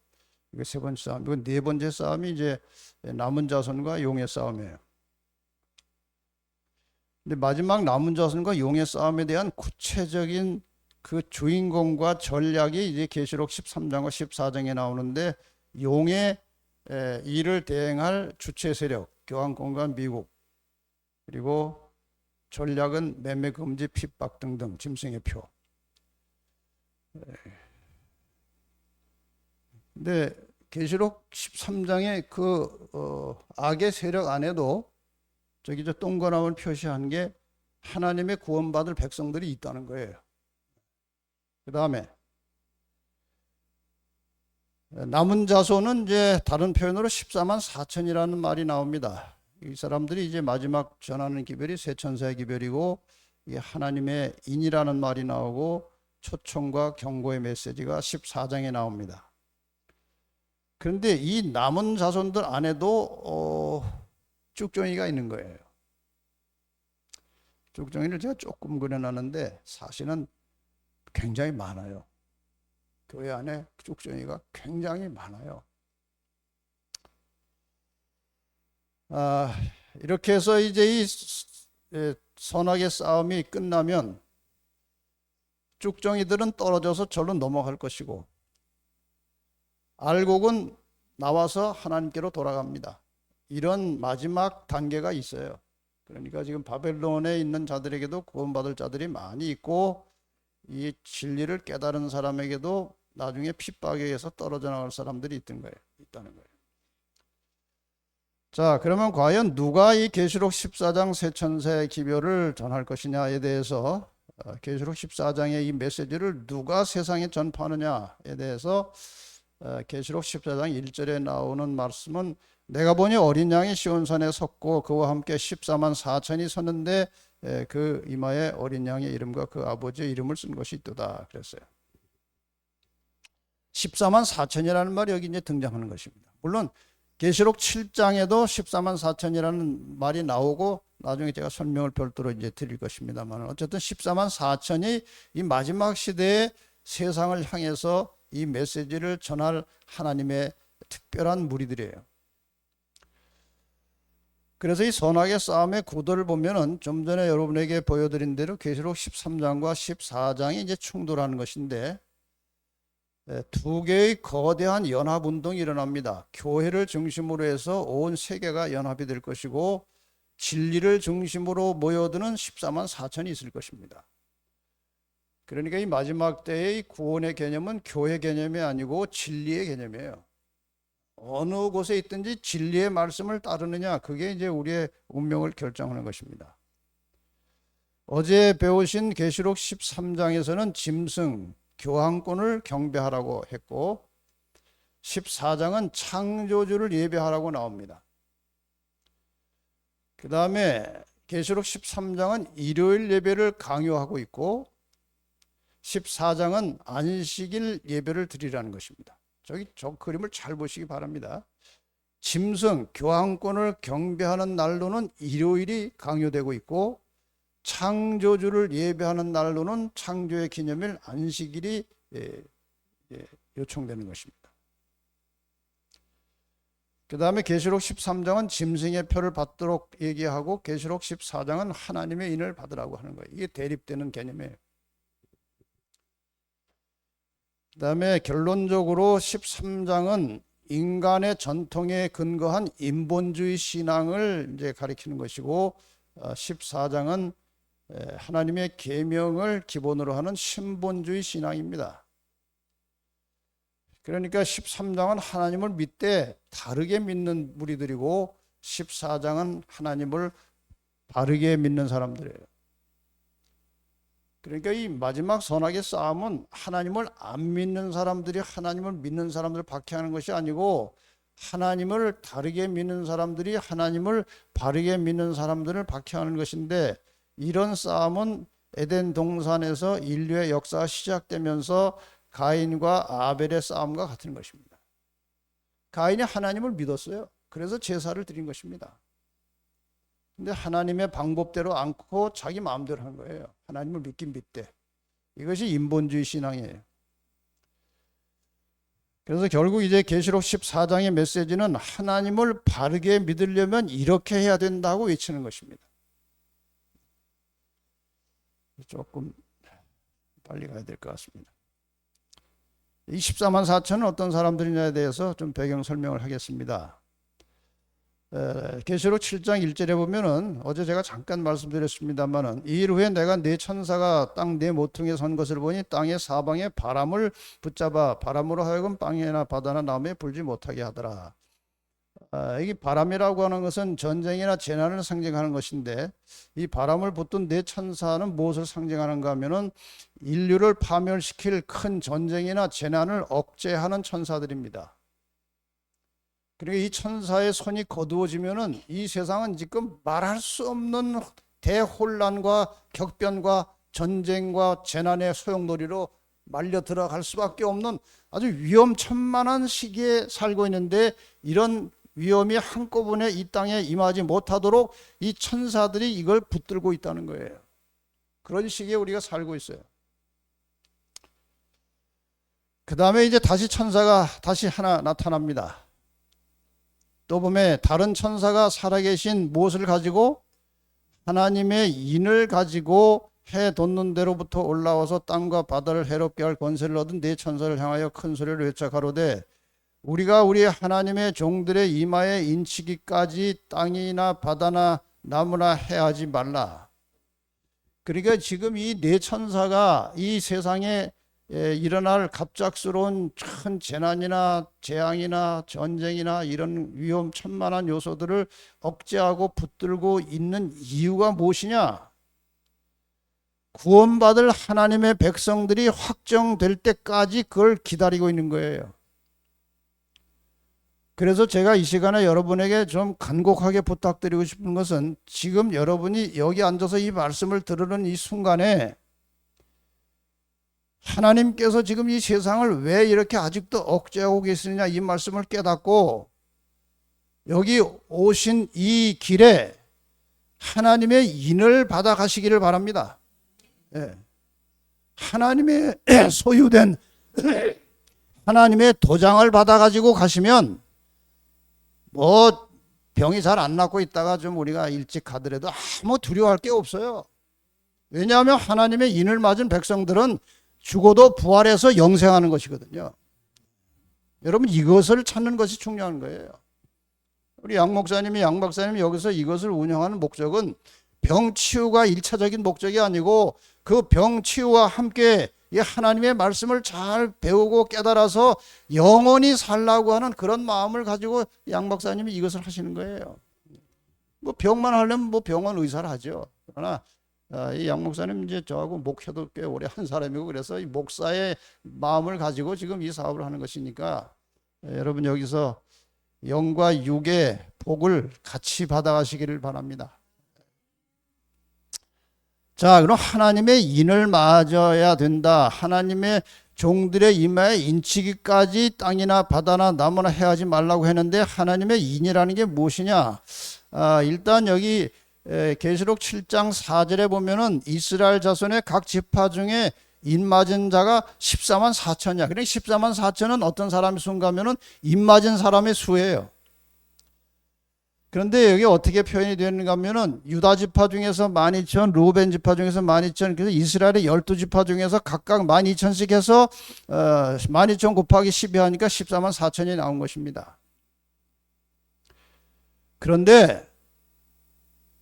이게 세 번째 싸움. 이건 네 번째 싸움이 이제 남은 자손과 용의 싸움이에요. 근데 마지막 남은 자손과 용의 싸움에 대한 구체적인 그 주인공과 전략이 이제 계시록 13장과 14장에 나오는데, 용의 이를 대행할 주체 세력, 교황공간 미국, 그리고 전략은 매매 금지, 핍박 등등 짐승의 표. 근데 계시록 13장의 그 악의 세력 안에도 저기 저 동그라미를 표시한 게 하나님의 구원받을 백성들이 있다는 거예요. 그 다음에 남은 자손은 이제 다른 표현으로 14만 4천이라는 말이 나옵니다. 이 사람들이 이제 마지막 전하는 기별이 세천사의 기별이고, 이게 하나님의 인이라는 말이 나오고, 초청과 경고의 메시지가 14장에 나옵니다. 그런데 이 남은 자손들 안에도 쭉정이가 있는 거예요. 쭉정이를 제가 조금 그려놨는데 사실은 굉장히 많아요. 교회 안에 쭉정이가 굉장히 많아요. 이렇게 해서 이제 이 선악의 싸움이 끝나면 쭉정이들은 떨어져서 절로 넘어갈 것이고, 알곡은 나와서 하나님께로 돌아갑니다. 이런 마지막 단계가 있어요. 그러니까 지금 바벨론에 있는 자들에게도 구원받을 자들이 많이 있고, 이 진리를 깨달은 사람에게도 나중에 핍박에 의해서 떨어져 나갈 사람들이 있다는 거예요. 자, 그러면 과연 누가 이 계시록 14장 세천세 기별을 전할 것이냐에 대해서, 계시록 14장의 이 메시지를 누가 세상에 전파하느냐에 대해서 계시록 14장 1절에 나오는 말씀은, 내가 보니 어린 양이 시온산에 섰고 그와 함께 14만 4천이 섰는데 그 이마에 어린 양의 이름과 그 아버지의 이름을 쓴 것이 있도다 그랬어요. 14만 4천이라는 말이 여기 이제 등장하는 것입니다. 물론 계시록 7장에도 14만 4천이라는 말이 나오고, 나중에 제가 설명을 별도로 이제 드릴 것입니다만, 어쨌든 14만 4천이 이 마지막 시대의 세상을 향해서 이 메시지를 전할 하나님의 특별한 무리들이에요. 그래서 이 선악의 싸움의 구도를 보면은 좀 전에 여러분에게 보여드린 대로 계시록 13장과 14장이 이제 충돌하는 것인데, 두 개의 거대한 연합운동이 일어납니다. 교회를 중심으로 해서 온 세계가 연합이 될 것이고 진리를 중심으로 모여드는 14만 4천이 있을 것입니다. 그러니까 이 마지막 때의 구원의 개념은 교회 개념이 아니고 진리의 개념이에요. 어느 곳에 있든지 진리의 말씀을 따르느냐, 그게 이제 우리의 운명을 결정하는 것입니다. 어제 배우신 계시록 13장에서는 짐승, 교황권을 경배하라고 했고 14장은 창조주를 예배하라고 나옵니다. 그 다음에 계시록 13장은 일요일 예배를 강요하고 있고 14장은 안식일 예배를 드리라는 것입니다. 저 그림을 잘 보시기 바랍니다. 짐승, 교황권을 경배하는 날로는 일요일이 강요되고 있고 창조주를 예배하는 날로는 창조의 기념일 안식일이 요청되는 것입니다. 그 다음에 계시록 13장은 짐승의 표를 받도록 얘기하고 계시록 14장은 하나님의 인을 받으라고 하는 거예요. 이게 대립되는 개념이에요. 그 다음에 결론적으로 13장은 인간의 전통에 근거한 인본주의 신앙을 이제 가리키는 것이고 14장은 하나님의 계명을 기본으로 하는 신본주의 신앙입니다. 그러니까 13장은 하나님을 믿되 다르게 믿는 무리들이고 14장은 하나님을 바르게 믿는 사람들이에요. 그러니까 이 마지막 선악의 싸움은 하나님을 안 믿는 사람들이 하나님을 믿는 사람들을 박해하는 것이 아니고 하나님을 다르게 믿는 사람들이 하나님을 바르게 믿는 사람들을 박해하는 것인데, 이런 싸움은 에덴 동산에서 인류의 역사가 시작되면서 가인과 아벨의 싸움과 같은 것입니다. 가인이 하나님을 믿었어요. 그래서 제사를 드린 것입니다. 근데 하나님의 방법대로 않고 자기 마음대로 한 거예요. 하나님을 믿긴 믿대. 이것이 인본주의 신앙이에요. 그래서 결국 이제 계시록 14장의 메시지는 하나님을 바르게 믿으려면 이렇게 해야 된다고 외치는 것입니다. 조금 빨리 가야 될 것 같습니다. 이 14만 4천은 어떤 사람들이냐에 대해서 좀 배경 설명을 하겠습니다. 계시록 7장 1절에 보면은 어제 제가 잠깐 말씀드렸습니다만은 이 일 후에 내가 네 천사가 땅 네 모퉁이에 선 것을 보니 땅의 사방에 바람을 붙잡아 바람으로 하여금 땅이나 바다나 나무에 불지 못하게 하더라. 이게 바람이라고 하는 것은 전쟁이나 재난을 상징하는 것인데, 이 바람을 붙든 네 천사는 무엇을 상징하는가 하면은 인류를 파멸시킬 큰 전쟁이나 재난을 억제하는 천사들입니다. 그리고 이 천사의 손이 거두어지면은 이 세상은 지금 말할 수 없는 대혼란과 격변과 전쟁과 재난의 소용돌이로 말려 들어갈 수밖에 없는 아주 위험천만한 시기에 살고 있는데, 이런 위험이 한꺼번에 이 땅에 임하지 못하도록 이 천사들이 이걸 붙들고 있다는 거예요. 그런 시기에 우리가 살고 있어요. 그 다음에 이제 다시 천사가 다시 하나 나타납니다. 또 보면 다른 천사가 살아계신 무엇을 가지고? 하나님의 인을 가지고 해 돋는 데로부터 올라와서 땅과 바다를 해롭게 할 권세를 얻은 네 천사를 향하여 큰 소리를 외쳐 가로되, 우리가 우리 하나님의 종들의 이마에 인치기까지 땅이나 바다나 나무나 해하지 말라. 그러니까 지금 이 네 천사가 이 세상에 일어날 갑작스러운 큰 재난이나 재앙이나 전쟁이나 이런 위험천만한 요소들을 억제하고 붙들고 있는 이유가 무엇이냐? 구원받을 하나님의 백성들이 확정될 때까지 그걸 기다리고 있는 거예요. 그래서 제가 이 시간에 여러분에게 좀 간곡하게 부탁드리고 싶은 것은, 지금 여러분이 여기 앉아서 이 말씀을 들으는 이 순간에 하나님께서 지금 이 세상을 왜 이렇게 아직도 억제하고 계시느냐, 이 말씀을 깨닫고 여기 오신 이 길에 하나님의 인을 받아 가시기를 바랍니다. 하나님의 소유된 하나님의 도장을 받아 가지고 가시면 뭐 병이 잘 안 낫고 있다가 좀 우리가 일찍 가더라도 아무 두려워할 게 없어요. 왜냐하면 하나님의 인을 맞은 백성들은 죽어도 부활해서 영생하는 것이거든요. 여러분 이것을 찾는 것이 중요한 거예요. 우리 양 목사님이 양 박사님이 여기서 이것을 운영하는 목적은 병 치유가 1차적인 목적이 아니고 그 병 치유와 함께 이 하나님의 말씀을 잘 배우고 깨달아서 영원히 살라고 하는 그런 마음을 가지고 양 박사님이 이것을 하시는 거예요. 뭐 병만 하려면 뭐 병원 의사를 하죠. 그러나 이 양 목사님 이제 저하고 목회도 꽤 오래 한 사람이고 그래서 이 목사의 마음을 가지고 지금 이 사업을 하는 것이니까 여러분 여기서 영과 육의 복을 같이 받아가시기를 바랍니다. 자, 그럼 하나님의 인을 맞아야 된다. 하나님의 종들의 이마에 인치기까지 땅이나 바다나 나무나 해하지 말라고 했는데 하나님의 인이라는 게 무엇이냐? 일단 여기 계시록 7장 4절에 보면은 이스라엘 자손의 각 지파 중에 인 맞은 자가 14만 4천이야. 그러니까 14만 4천은 어떤 사람이 수인가 하면은 인 맞은 사람의 수예요. 그런데 여기 어떻게 표현이 되는가 하면은 유다 지파 중에서 12,000, 루벤 지파 중에서 12,000, 그래서 이스라엘의 12지파 중에서 각각 12,000씩 해서 12,000 곱하기 12 하니까 14만 4천이 나온 것입니다. 그런데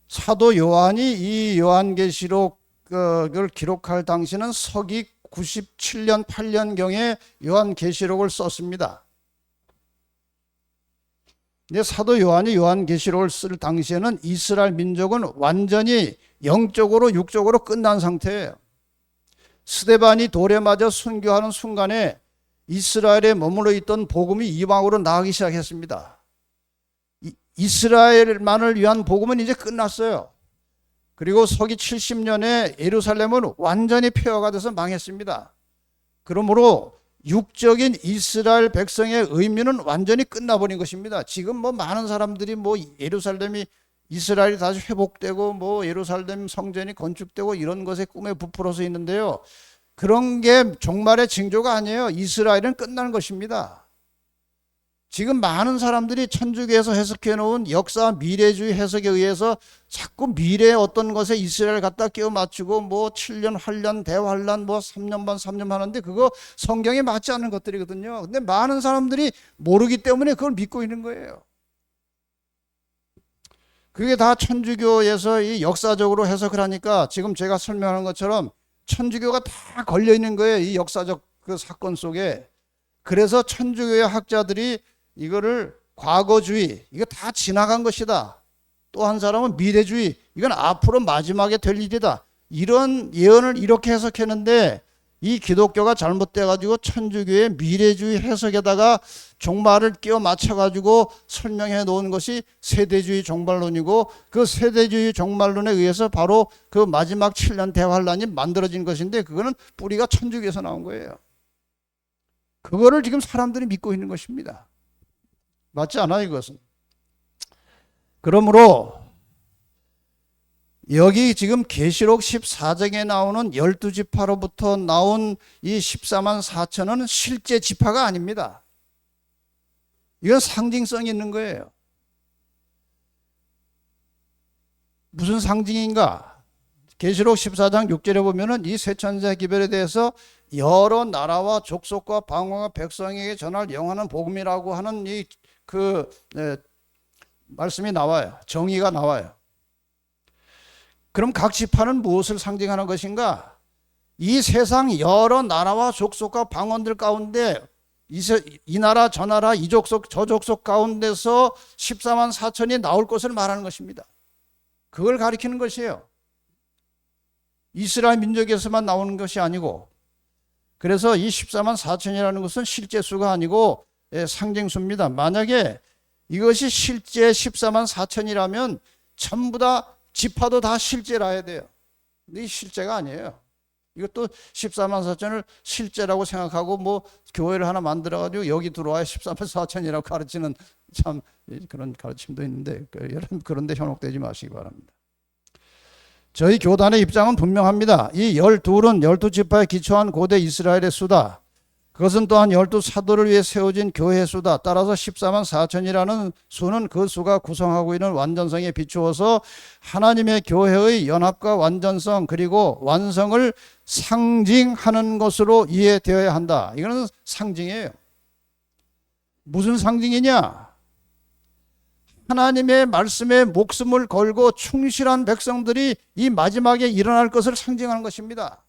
사도 요한이 이 요한계시록을 기록할 당시는 서기 97년 8년경에 요한계시록을 썼습니다. 근데 사도 요한이 요한계시록을 쓸 당시에는 이스라엘 민족은 완전히 영적으로 육적으로 끝난 상태예요. 스데반이 돌에 맞아 순교하는 순간에 이스라엘에 머물러 있던 복음이 이방으로 나가기 시작했습니다. 이스라엘만을 위한 복음은 이제 끝났어요. 그리고 서기 70년에 예루살렘은 완전히 폐허가 돼서 망했습니다. 그러므로 육적인 이스라엘 백성의 의미는 완전히 끝나버린 것입니다. 지금 뭐 많은 사람들이 뭐 예루살렘이 이스라엘이 다시 회복되고 뭐 예루살렘 성전이 건축되고 이런 것에 꿈에 부풀어서 있는데요. 그런 게 종말의 징조가 아니에요. 이스라엘은 끝나는 것입니다. 지금 많은 사람들이 천주교에서 해석해 놓은 역사 미래주의 해석에 의해서 자꾸 미래의 어떤 것에 이스라엘 갖다 끼워 맞추고 뭐 7년 환란, 대환란, 뭐 3년 반, 3년 하는데 그거 성경에 맞지 않는 것들이거든요. 근데 많은 사람들이 모르기 때문에 그걸 믿고 있는 거예요. 그게 다 천주교에서 이 역사적으로 해석을 하니까 지금 제가 설명하는 것처럼 천주교가 다 걸려 있는 거예요. 이 역사적 그 사건 속에. 그래서 천주교의 학자들이 이거를 과거주의, 이거 다 지나간 것이다. 또 한 사람은 미래주의, 이건 앞으로 마지막에 될 일이다. 이런 예언을 이렇게 해석했는데 이 기독교가 잘못돼가지고 천주교의 미래주의 해석에다가 종말을 끼워 맞춰가지고 설명해 놓은 것이 세대주의 종말론이고 그 세대주의 종말론에 의해서 바로 그 마지막 7년 대환란이 만들어진 것인데 그거는 뿌리가 천주교에서 나온 거예요. 그거를 지금 사람들이 믿고 있는 것입니다. 맞지 않아요, 이것은. 그러므로 여기 지금 계시록 14장에 나오는 12지파로부터 나온 이 14만 4천은 실제 지파가 아닙니다. 이건 상징성이 있는 거예요. 무슨 상징인가? 계시록 14장 6절에 보면은 이 세 천사 기별에 대해서 여러 나라와 족속과 방언과 백성에게 전할 영하는 복음이라고 하는 말씀이 나와요. 정의가 나와요. 그럼 각 지파는 무엇을 상징하는 것인가? 이 세상 여러 나라와 족속과 방언들 가운데 이 나라 저 나라 이 족속 저 족속 가운데서 14만 4천이 나올 것을 말하는 것입니다. 그걸 가리키는 것이에요. 이스라엘 민족에서만 나오는 것이 아니고, 그래서 이 14만 4천이라는 것은 실제 수가 아니고 상징수입니다. 만약에 이것이 실제 14만 4천이라면 전부 다 지파도 다 실제라 해야 돼요. 근데 이 실제가 아니에요. 이것도 14만 4천을 실제라고 생각하고 뭐 교회를 하나 만들어가지고 여기 들어와야 14만 4천이라고 가르치는 참 그런 가르침도 있는데 여러분 그런 데 현혹되지 마시기 바랍니다. 저희 교단의 입장은 분명합니다. 이 12은 12지파에 기초한 고대 이스라엘의 수다. 그것은 또한 12사도를 위해 세워진 교회 수다. 따라서 14만 4천이라는 수는 그 수가 구성하고 있는 완전성에 비추어서 하나님의 교회의 연합과 완전성 그리고 완성을 상징하는 것으로 이해되어야 한다. 이거는 상징이에요. 무슨 상징이냐? 하나님의 말씀에 목숨을 걸고 충실한 백성들이 이 마지막에 일어날 것을 상징하는 것입니다.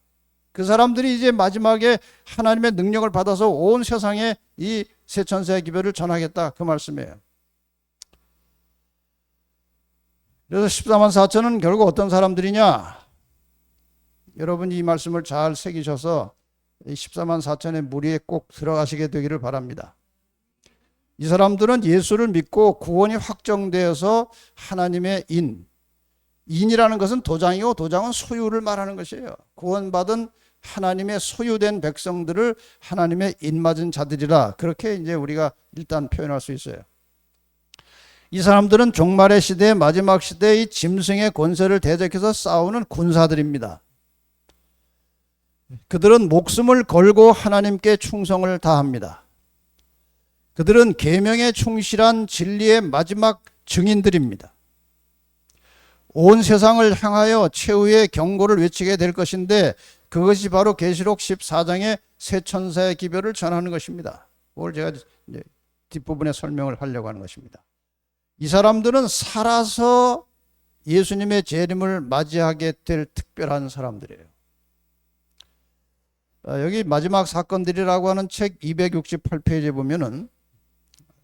그 사람들이 이제 마지막에 하나님의 능력을 받아서 온 세상에 이 세천세의 기별을 전하겠다, 그 말씀이에요. 그래서 14만 4천은 결국 어떤 사람들이냐? 여러분이 이 말씀을 잘 새기셔서 이 14만 4천의 무리에 꼭 들어가시게 되기를 바랍니다. 이 사람들은 예수를 믿고 구원이 확정되어서 하나님의 인이라는 것은 도장이고, 도장은 소유를 말하는 것이에요. 구원받은 하나님의 소유된 백성들을 하나님의 인맞은 자들이라, 그렇게 이제 우리가 일단 표현할 수 있어요. 이 사람들은 종말의 시대, 마지막 시대의 짐승의 권세를 대적해서 싸우는 군사들입니다. 그들은 목숨을 걸고 하나님께 충성을 다합니다. 그들은 계명에 충실한 진리의 마지막 증인들입니다. 온 세상을 향하여 최후의 경고를 외치게 될 것인데, 그것이 바로 계시록 14장의 새 천사의 기별을 전하는 것입니다. 그걸 제가 이제 뒷부분에 설명을 하려고 하는 것입니다. 이 사람들은 살아서 예수님의 재림을 맞이하게 될 특별한 사람들이에요. 여기 마지막 사건들이라고 하는 책 268페이지에 보면은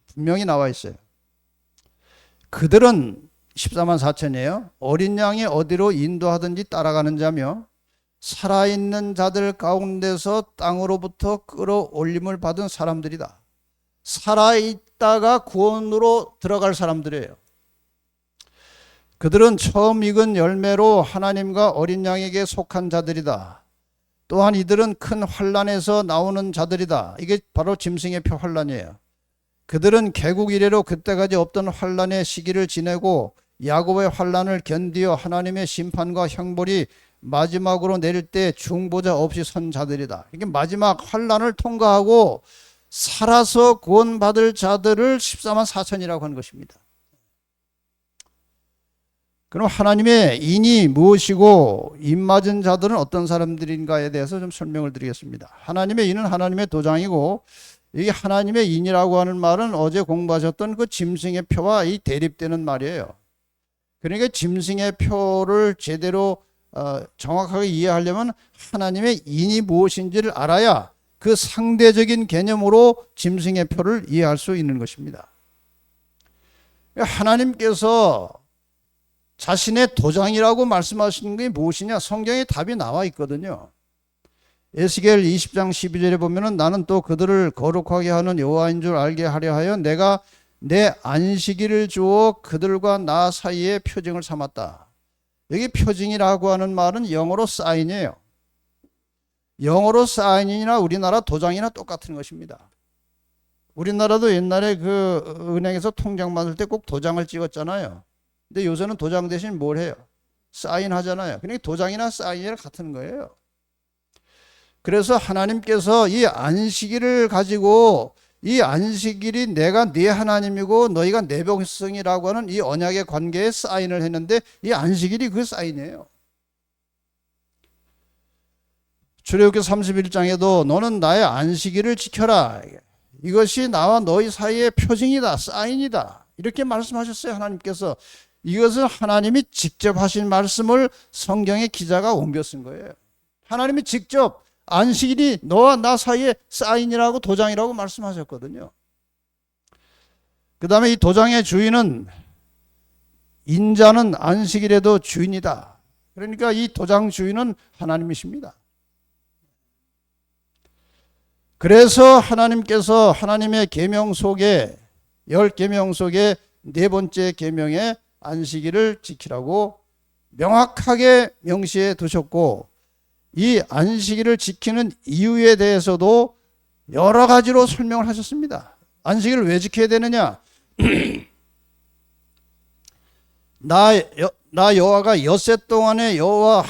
분명히 나와 있어요. 그들은 14만 4천이에요. 어린 양이 어디로 인도하든지 따라가는 자며 살아있는 자들 가운데서 땅으로부터 끌어올림을 받은 사람들이다. 살아있다가 구원으로 들어갈 사람들이에요. 그들은 처음 익은 열매로 하나님과 어린 양에게 속한 자들이다. 또한 이들은 큰 환난에서 나오는 자들이다. 이게 바로 짐승의 표 환난이에요. 그들은 개국 이래로 그때까지 없던 환난의 시기를 지내고 야곱의 환난을 견디어 하나님의 심판과 형벌이 마지막으로 내릴 때 중보자 없이 선 자들이다. 이게 마지막 환난을 통과하고 살아서 구원받을 자들을 14만 4천이라고 하는 것입니다. 그럼 하나님의 인이 무엇이고 인맞은 자들은 어떤 사람들인가에 대해서 좀 설명을 드리겠습니다. 하나님의 인은 하나님의 도장이고, 이 하나님의 인이라고 하는 말은 어제 공부하셨던 그 짐승의 표와 이 대립되는 말이에요. 그러니까 짐승의 표를 제대로 정확하게 이해하려면 하나님의 인이 무엇인지를 알아야 그 상대적인 개념으로 짐승의 표를 이해할 수 있는 것입니다. 하나님께서 자신의 도장이라고 말씀하시는 게 무엇이냐? 성경에 답이 나와 있거든요. 에스겔 20장 12절에 보면은 나는 또 그들을 거룩하게 하는 여호와인 줄 알게 하려 하여 내가 내 안식일을 주어 그들과 나 사이에 표징을 삼았다. 여기 표징이라고 하는 말은 영어로 사인이에요. 영어로 사인이나 우리나라 도장이나 똑같은 것입니다. 우리나라도 옛날에 그 은행에서 통장 받을 때 꼭 도장을 찍었잖아요. 근데 요새는 도장 대신 뭘 해요? 사인 하잖아요. 그러니까 도장이나 사인이랑 같은 거예요. 그래서 하나님께서 이 안식일을 가지고, 이 안식일이 내가 네 하나님이고 너희가 내 백성이라고 하는 이 언약의 관계에 사인을 했는데, 이 안식일이 그 사인이에요. 출애굽기 31장에도 너는 나의 안식일을 지켜라. 이것이 나와 너희 사이의 표징이다, 사인이다. 이렇게 말씀하셨어요, 하나님께서. 이것은 하나님이 직접 하신 말씀을 성경의 기자가 옮겨 쓴 거예요. 하나님이 직접 안식일이 너와 나 사이에 사인이라고 도장이라고 말씀하셨거든요. 그 다음에 이 도장의 주인은 인자는 안식일에도 주인이다. 그러니까 이 도장 주인은 하나님이십니다. 그래서 하나님께서 하나님의 계명 속에 10계명 속에 네 번째 계명에 안식일을 지키라고 명확하게 명시해 두셨고, 이 안식일을 지키는 이유에 대해서도 여러 가지로 설명을 하셨습니다. 안식일을 왜 지켜야 되느냐? 나 여호와가 엿새 동안에 여호와가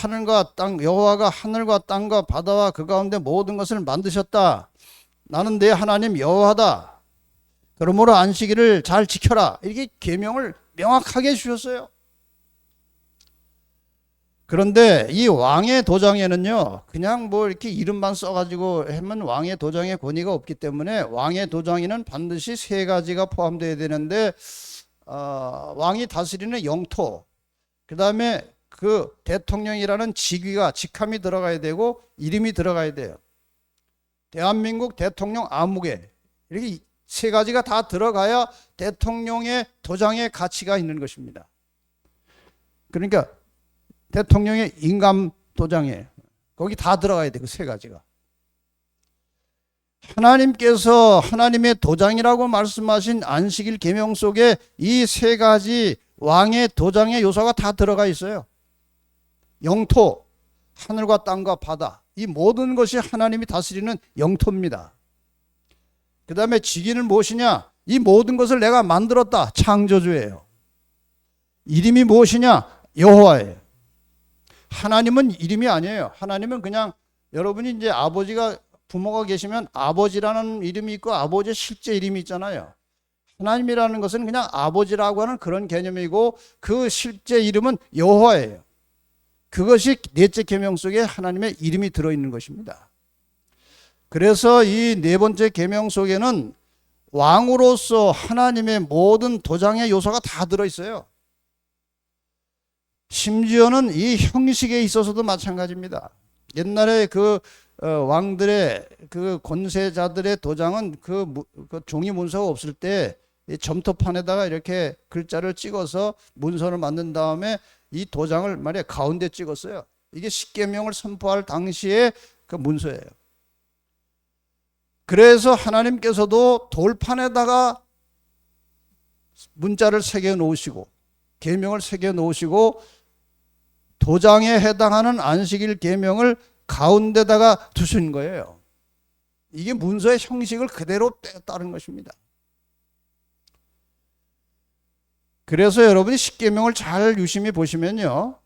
하늘과 땅과 바다와 그 가운데 모든 것을 만드셨다. 나는 내 하나님 여호와다. 그러므로 안식일을 잘 지켜라. 이렇게 계명을 명확하게 주셨어요. 그런데 이 왕의 도장에는요, 그냥 뭐 이렇게 이름만 써가지고 하면 왕의 도장의 권위가 없기 때문에 왕의 도장에는 반드시 세 가지가 포함되어야 되는데, 왕이 다스리는 영토, 그 다음에 그 대통령이라는 직함이 들어가야 되고 이름이 들어가야 돼요. 대한민국 대통령 아무개, 이렇게 세 가지가 다 들어가야 대통령의 도장의 가치가 있는 것입니다. 그러니까 대통령의 인감 도장에 거기 다 들어가야 돼, 그 세 가지가. 하나님께서 하나님의 도장이라고 말씀하신 안식일 계명 속에 이 세 가지 왕의 도장의 요소가 다 들어가 있어요. 영토, 하늘과 땅과 바다, 이 모든 것이 하나님이 다스리는 영토입니다. 그 다음에 직위는 무엇이냐? 이 모든 것을 내가 만들었다, 창조주예요. 이름이 무엇이냐? 여호와예요. 하나님은 이름이 아니에요. 하나님은 그냥 여러분이 이제 부모가 계시면 아버지라는 이름이 있고 아버지의 실제 이름이 있잖아요. 하나님이라는 것은 그냥 아버지라고 하는 그런 개념이고 그 실제 이름은 여호와예요. 그것이 넷째 계명 속에 하나님의 이름이 들어있는 것입니다. 그래서 이 네 번째 계명 속에는 왕으로서 하나님의 모든 도장의 요소가 다 들어있어요. 심지어는 이 형식에 있어서도 마찬가지입니다. 옛날에 그 왕들의 그 권세자들의 도장은 그 종이 문서가 없을 때 이 점토판에다가 이렇게 글자를 찍어서 문서를 만든 다음에 이 도장을 말이야 가운데 찍었어요. 이게 십계명을 선포할 당시에 그 문서예요. 그래서 하나님께서도 돌판에다가 문자를 새겨 놓으시고 계명을 새겨 놓으시고 도장에 해당하는 안식일 계명을 가운데다가 두신 거예요. 이게 문서의 형식을 그대로 따른 것입니다. 그래서 여러분이 십계명을 잘 유심히 보시면요,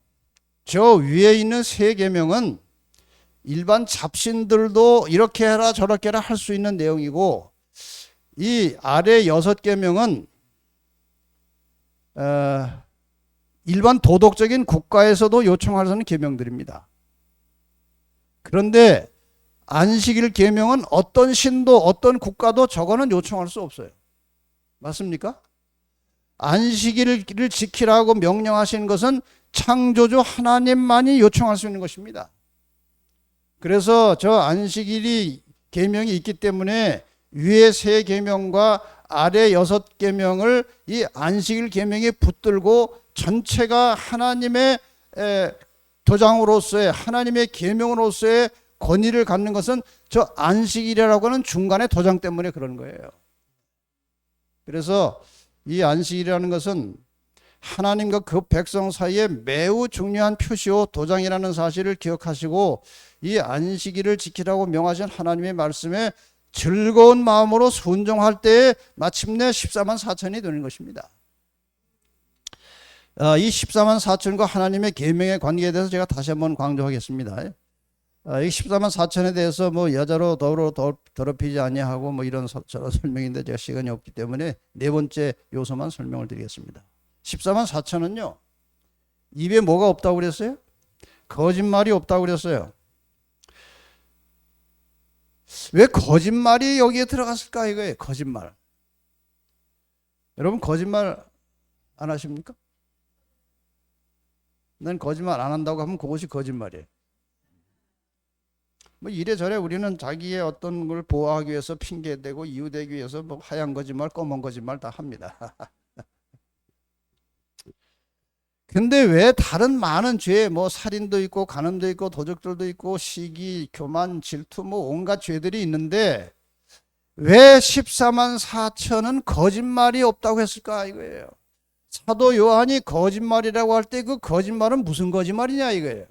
저 위에 있는 세 계명은 일반 잡신들도 이렇게 해라 저렇게 해라 할 수 있는 내용이고, 이 아래 6계명은 일반 도덕적인 국가에서도 요청할 수 있는 계명들입니다. 그런데 안식일 계명은 어떤 신도 어떤 국가도 저거는 요청할 수 없어요. 맞습니까? 안식일을 지키라고 명령하신 것은 창조주 하나님만이 요청할 수 있는 것입니다. 그래서 저 안식일이 계명이 있기 때문에 위에 세 계명과 아래 6계명을 이 안식일 계명에 붙들고 전체가 하나님의 도장으로서의 하나님의 계명으로서의 권위를 갖는 것은 저 안식일이라고 하는 중간의 도장 때문에 그런 거예요. 그래서 이 안식일이라는 것은 하나님과 그 백성 사이에 매우 중요한 표시요 도장이라는 사실을 기억하시고 이 안식일을 지키라고 명하신 하나님의 말씀에 즐거운 마음으로 순종할 때에 마침내 14만 4천이 되는 것입니다. 이 14만 4천과 하나님의 계명의 관계에 대해서 제가 다시 한번 강조하겠습니다. 이 14만 4천에 대해서 뭐 여자로 더럽히지 아니하고 뭐 이런 저런 설명인데 제가 시간이 없기 때문에 네 번째 요소만 설명을 드리겠습니다. 14만 4천은요, 입에 뭐가 없다고 그랬어요? 거짓말이 없다고 그랬어요. 왜 거짓말이 여기에 들어갔을까 이거예요. 거짓말. 여러분 거짓말 안 하십니까? 난 거짓말 안 한다고 하면 그것이 거짓말이에요. 뭐 이래저래 우리는 자기의 어떤 걸 보호하기 위해서 핑계대고 이유대기 위해서 뭐 하얀 거짓말, 검은 거짓말 다 합니다. 근데 왜 다른 많은 죄, 뭐 살인도 있고 간음도 있고 도적들도 있고 시기, 교만, 질투 뭐 온갖 죄들이 있는데 왜 14만 4천은 거짓말이 없다고 했을까 이거예요. 사도 요한이 거짓말이라고 할 때 그 거짓말은 무슨 거짓말이냐 이거예요.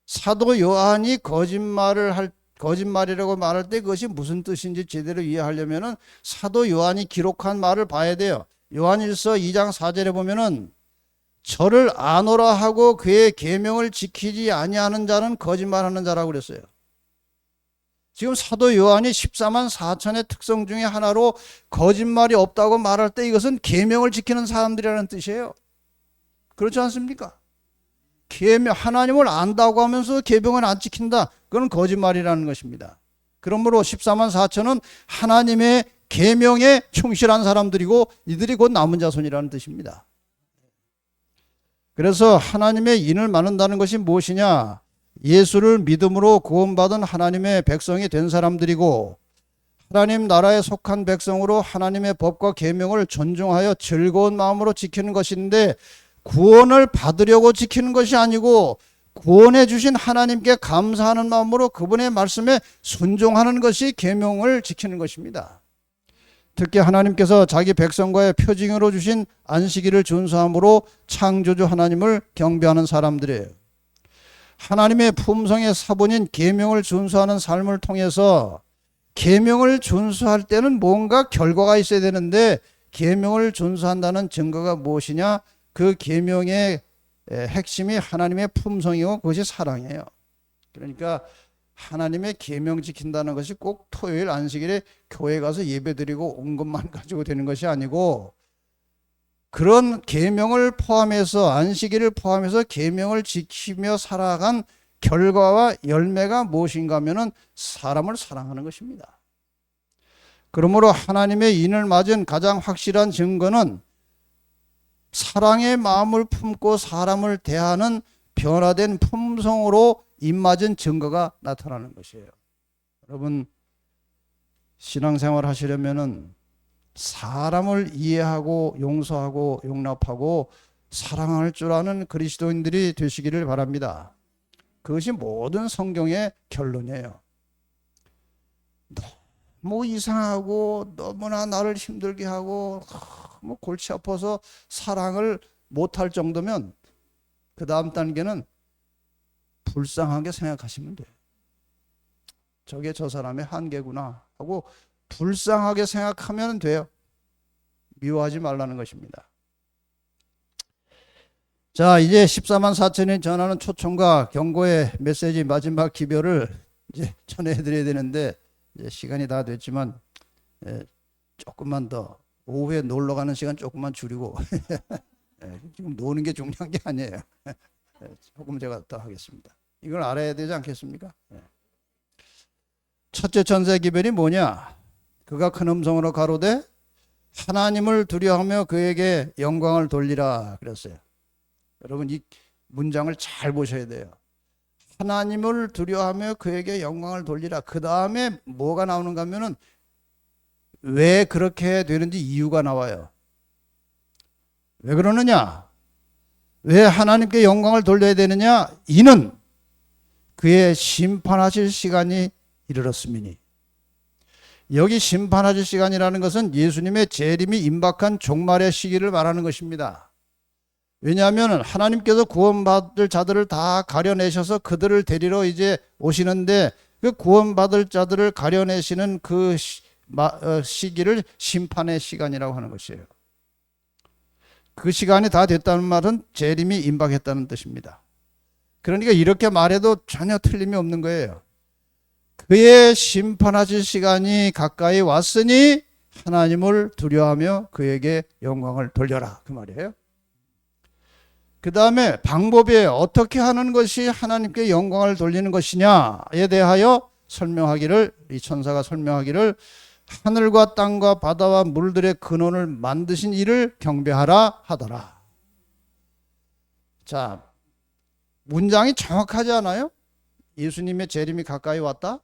사도 요한이 거짓말이라고 말할 때 그것이 무슨 뜻인지 제대로 이해하려면은 사도 요한이 기록한 말을 봐야 돼요. 요한일서 2장 4절에 보면은 저를 아노라 하고 그의 계명을 지키지 아니하는 자는 거짓말하는 자라고 그랬어요. 지금 사도 요한이 14만 4천의 특성 중에 하나로 거짓말이 없다고 말할 때 이것은 계명을 지키는 사람들이라는 뜻이에요. 그렇지 않습니까? 계명, 하나님을 안다고 하면서 계명을 안 지킨다. 그건 거짓말이라는 것입니다. 그러므로 14만 4천은 하나님의 계명에 충실한 사람들이고 이들이 곧 남은 자손이라는 뜻입니다. 그래서 하나님의 인을 나눈다는 것이 무엇이냐? 예수를 믿음으로 구원받은 하나님의 백성이 된 사람들이고 하나님 나라에 속한 백성으로 하나님의 법과 계명을 존중하여 즐거운 마음으로 지키는 것인데 구원을 받으려고 지키는 것이 아니고 구원해 주신 하나님께 감사하는 마음으로 그분의 말씀에 순종하는 것이 계명을 지키는 것입니다. 특히 하나님께서 자기 백성과의 표징으로 주신 안식일을 준수함으로 창조주 하나님을 경배하는 사람들이에요. 하나님의 품성의 사본인 계명을 준수하는 삶을 통해서 계명을 준수할 때는 뭔가 결과가 있어야 되는데 계명을 준수한다는 증거가 무엇이냐? 그 계명의 핵심이 하나님의 품성이고 그것이 사랑이에요. 그러니까 하나님의 계명 지킨다는 것이 꼭 토요일 안식일에 교회 가서 예배드리고 온 것만 가지고 되는 것이 아니고 그런 계명을 포함해서 안식일을 포함해서 계명을 지키며 살아간 결과와 열매가 무엇인가 하면은 사람을 사랑하는 것입니다. 그러므로 하나님의 인을 맞은 가장 확실한 증거는 사랑의 마음을 품고 사람을 대하는 변화된 품성으로 입맞은 증거가 나타나는 것이에요. 여러분 신앙생활 하시려면은 사람을 이해하고 용서하고 용납하고 사랑할 줄 아는 그리스도인들이 되시기를 바랍니다. 그것이 모든 성경의 결론이에요. 너무 이상하고 너무나 나를 힘들게 하고 뭐 골치 아파서 사랑을 못할 정도면 그 다음 단계는 불쌍하게 생각하시면 돼요. 저게 저 사람의 한계구나 하고 불쌍하게 생각하면 돼요. 미워하지 말라는 것입니다. 자, 이제 14만 4천이 전하는 초청과 경고의 메시지 마지막 기별을 이제 전해드려야 되는데 이제 시간이 다 됐지만 조금만 더 오후에 놀러 가는 시간 조금만 줄이고 지금 노는 게 중요한 게 아니에요. 조금 제가 더 하겠습니다. 이걸 알아야 되지 않겠습니까? 첫째 천사의 기별이 뭐냐? 그가 큰 음성으로 가로되 하나님을 두려워하며 그에게 영광을 돌리라 그랬어요. 여러분 이 문장을 잘 보셔야 돼요. 하나님을 두려워하며 그에게 영광을 돌리라. 그 다음에 뭐가 나오는가 하면은 왜 그렇게 되는지 이유가 나와요. 왜 그러느냐? 왜 하나님께 영광을 돌려야 되느냐? 이는 그의 심판하실 시간이 이르렀음이니. 여기 심판하실 시간이라는 것은 예수님의 재림이 임박한 종말의 시기를 말하는 것입니다. 왜냐하면 하나님께서 구원받을 자들을 다 가려내셔서 그들을 데리러 이제 오시는데 그 구원받을 자들을 가려내시는 그 시기를 심판의 시간이라고 하는 것이에요. 그 시간이 다 됐다는 말은 재림이 임박했다는 뜻입니다. 그러니까 이렇게 말해도 전혀 틀림이 없는 거예요. 그의 심판하실 시간이 가까이 왔으니 하나님을 두려워하며 그에게 영광을 돌려라 그 말이에요. 그 다음에 방법이 어떻게 하는 것이 하나님께 영광을 돌리는 것이냐에 대하여 설명하기를 이 천사가 설명하기를 하늘과 땅과 바다와 물들의 근원을 만드신 이를 경배하라 하더라. 자, 문장이 정확하지 않아요? 예수님의 재림이 가까이 왔다.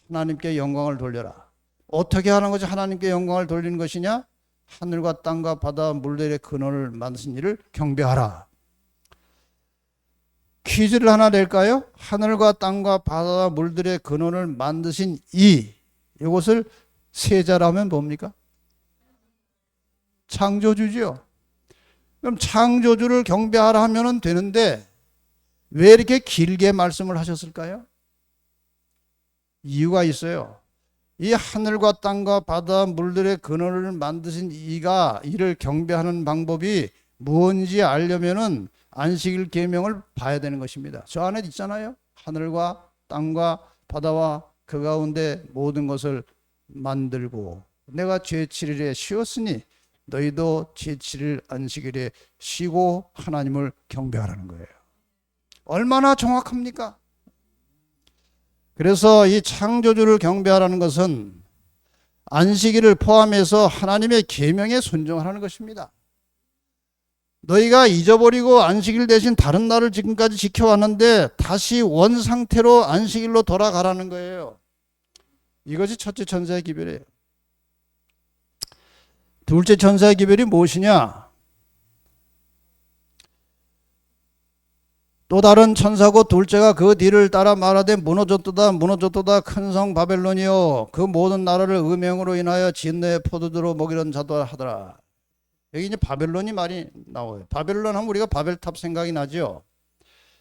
하나님께 영광을 돌려라. 어떻게 하는 것이 하나님께 영광을 돌리는 것이냐? 하늘과 땅과 바다와 물들의 근원을 만드신 이를 경배하라. 퀴즈를 하나 낼까요? 하늘과 땅과 바다와 물들의 근원을 만드신 이것을 세자라면 뭡니까? 창조주지요. 그럼 창조주를 경배하라 하면 되는데 왜 이렇게 길게 말씀을 하셨을까요? 이유가 있어요. 이 하늘과 땅과 바다 물들의 근원을 만드신 이를 경배하는 방법이 무엇인지 알려면은 안식일 계명을 봐야 되는 것입니다. 저 안에 있잖아요. 하늘과 땅과 바다와 그 가운데 모든 것을 만들고 내가 제7일에 쉬었으니 너희도 제7일 안식일에 쉬고 하나님을 경배하라는 거예요. 얼마나 정확합니까? 그래서 이 창조주를 경배하라는 것은 안식일을 포함해서 하나님의 계명에 순종하라는 것입니다. 너희가 잊어버리고 안식일 대신 다른 날을 지금까지 지켜왔는데 다시 원상태로 안식일로 돌아가라는 거예요. 이것이 첫째 천사의 기별이에요. 둘째 천사의 기별이 무엇이냐? 또 다른 천사고 둘째가 그 뒤를 따라 말하되 무너졌도다 무너졌도다 큰 성 바벨론이요 그 모든 나라를 음행으로 인하여 진노의 포도주로 먹이는 자도 하더라. 여기 이제 바벨론이 말이 나와요. 바벨론 하면 우리가 바벨탑 생각이 나죠.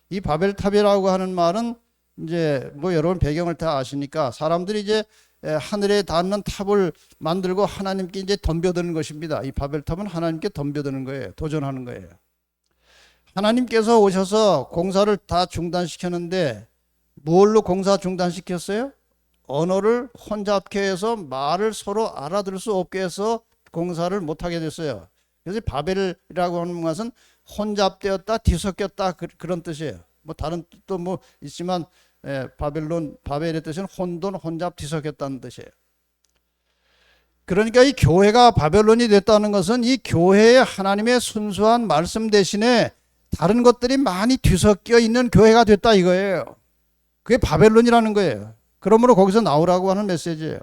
이 바벨탑이라고 하는 말은 이제 뭐 여러분 배경을 다 아시니까 사람들이 이제 하늘에 닿는 탑을 만들고 하나님께 이제 덤벼드는 것입니다. 이 바벨탑은 하나님께 덤벼드는 거예요. 도전하는 거예요. 하나님께서 오셔서 공사를 다 중단시켰는데 뭘로 공사 중단시켰어요? 언어를 혼잡케 해서 말을 서로 알아들을 수 없게 해서 공사를 못하게 됐어요. 그래서 바벨이라고 하는 것은 혼잡되었다, 뒤섞였다 그런 뜻이에요. 뭐 다른 뜻도 뭐 있지만 바벨의 뜻은 혼돈, 혼잡, 뒤섞였다는 뜻이에요. 그러니까 이 교회가 바벨론이 됐다는 것은 이 교회에 하나님의 순수한 말씀 대신에 다른 것들이 많이 뒤섞여 있는 교회가 됐다 이거예요. 그게 바벨론이라는 거예요. 그러므로 거기서 나오라고 하는 메시지예요.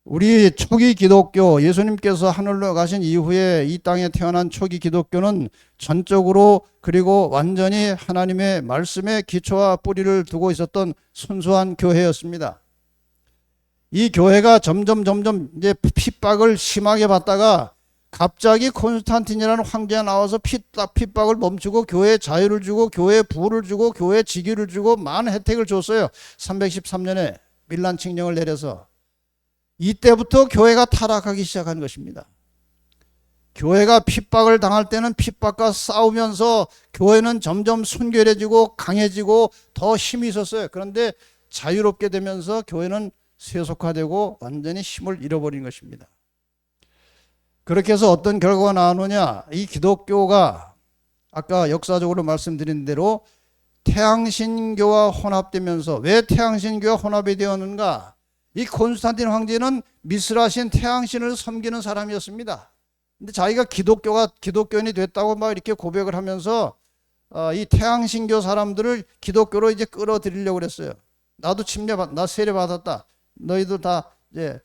우리 초기 기독교, 예수님께서 하늘로 가신 이후에 이 땅에 태어난 초기 기독교는 전적으로 그리고 완전히 하나님의 말씀에 기초와 뿌리를 두고 있었던 순수한 교회였습니다. 이 교회가 점점 이제 핍박을 심하게 받다가 갑자기 콘스탄틴이라는 황제가 나와서 핍박을 멈추고 교회에 자유를 주고 교회에 부를 주고 교회에 직위를 주고 많은 혜택을 줬어요. 313년에 밀란 칙령을 내려서 이때부터 교회가 타락하기 시작한 것입니다. 교회가 핍박을 당할 때는 핍박과 싸우면서 교회는 점점 순결해지고 강해지고 더 힘이 있었어요. 그런데 자유롭게 되면서 교회는 세속화되고 완전히 힘을 잃어버린 것입니다. 그렇게 해서 어떤 결과가 나오느냐? 이 기독교가 아까 역사적으로 말씀드린 대로 태양신교와 혼합되면서 왜 태양신교와 혼합이 되었는가? 이 콘스탄틴 황제는 미스라신 태양신을 섬기는 사람이었습니다. 근데 자기가 기독교인이 됐다고 막 이렇게 고백을 하면서 이 태양신교 사람들을 기독교로 이제 끌어들이려고 그랬어요. 나도 나 세례받았다. 너희도 다 이제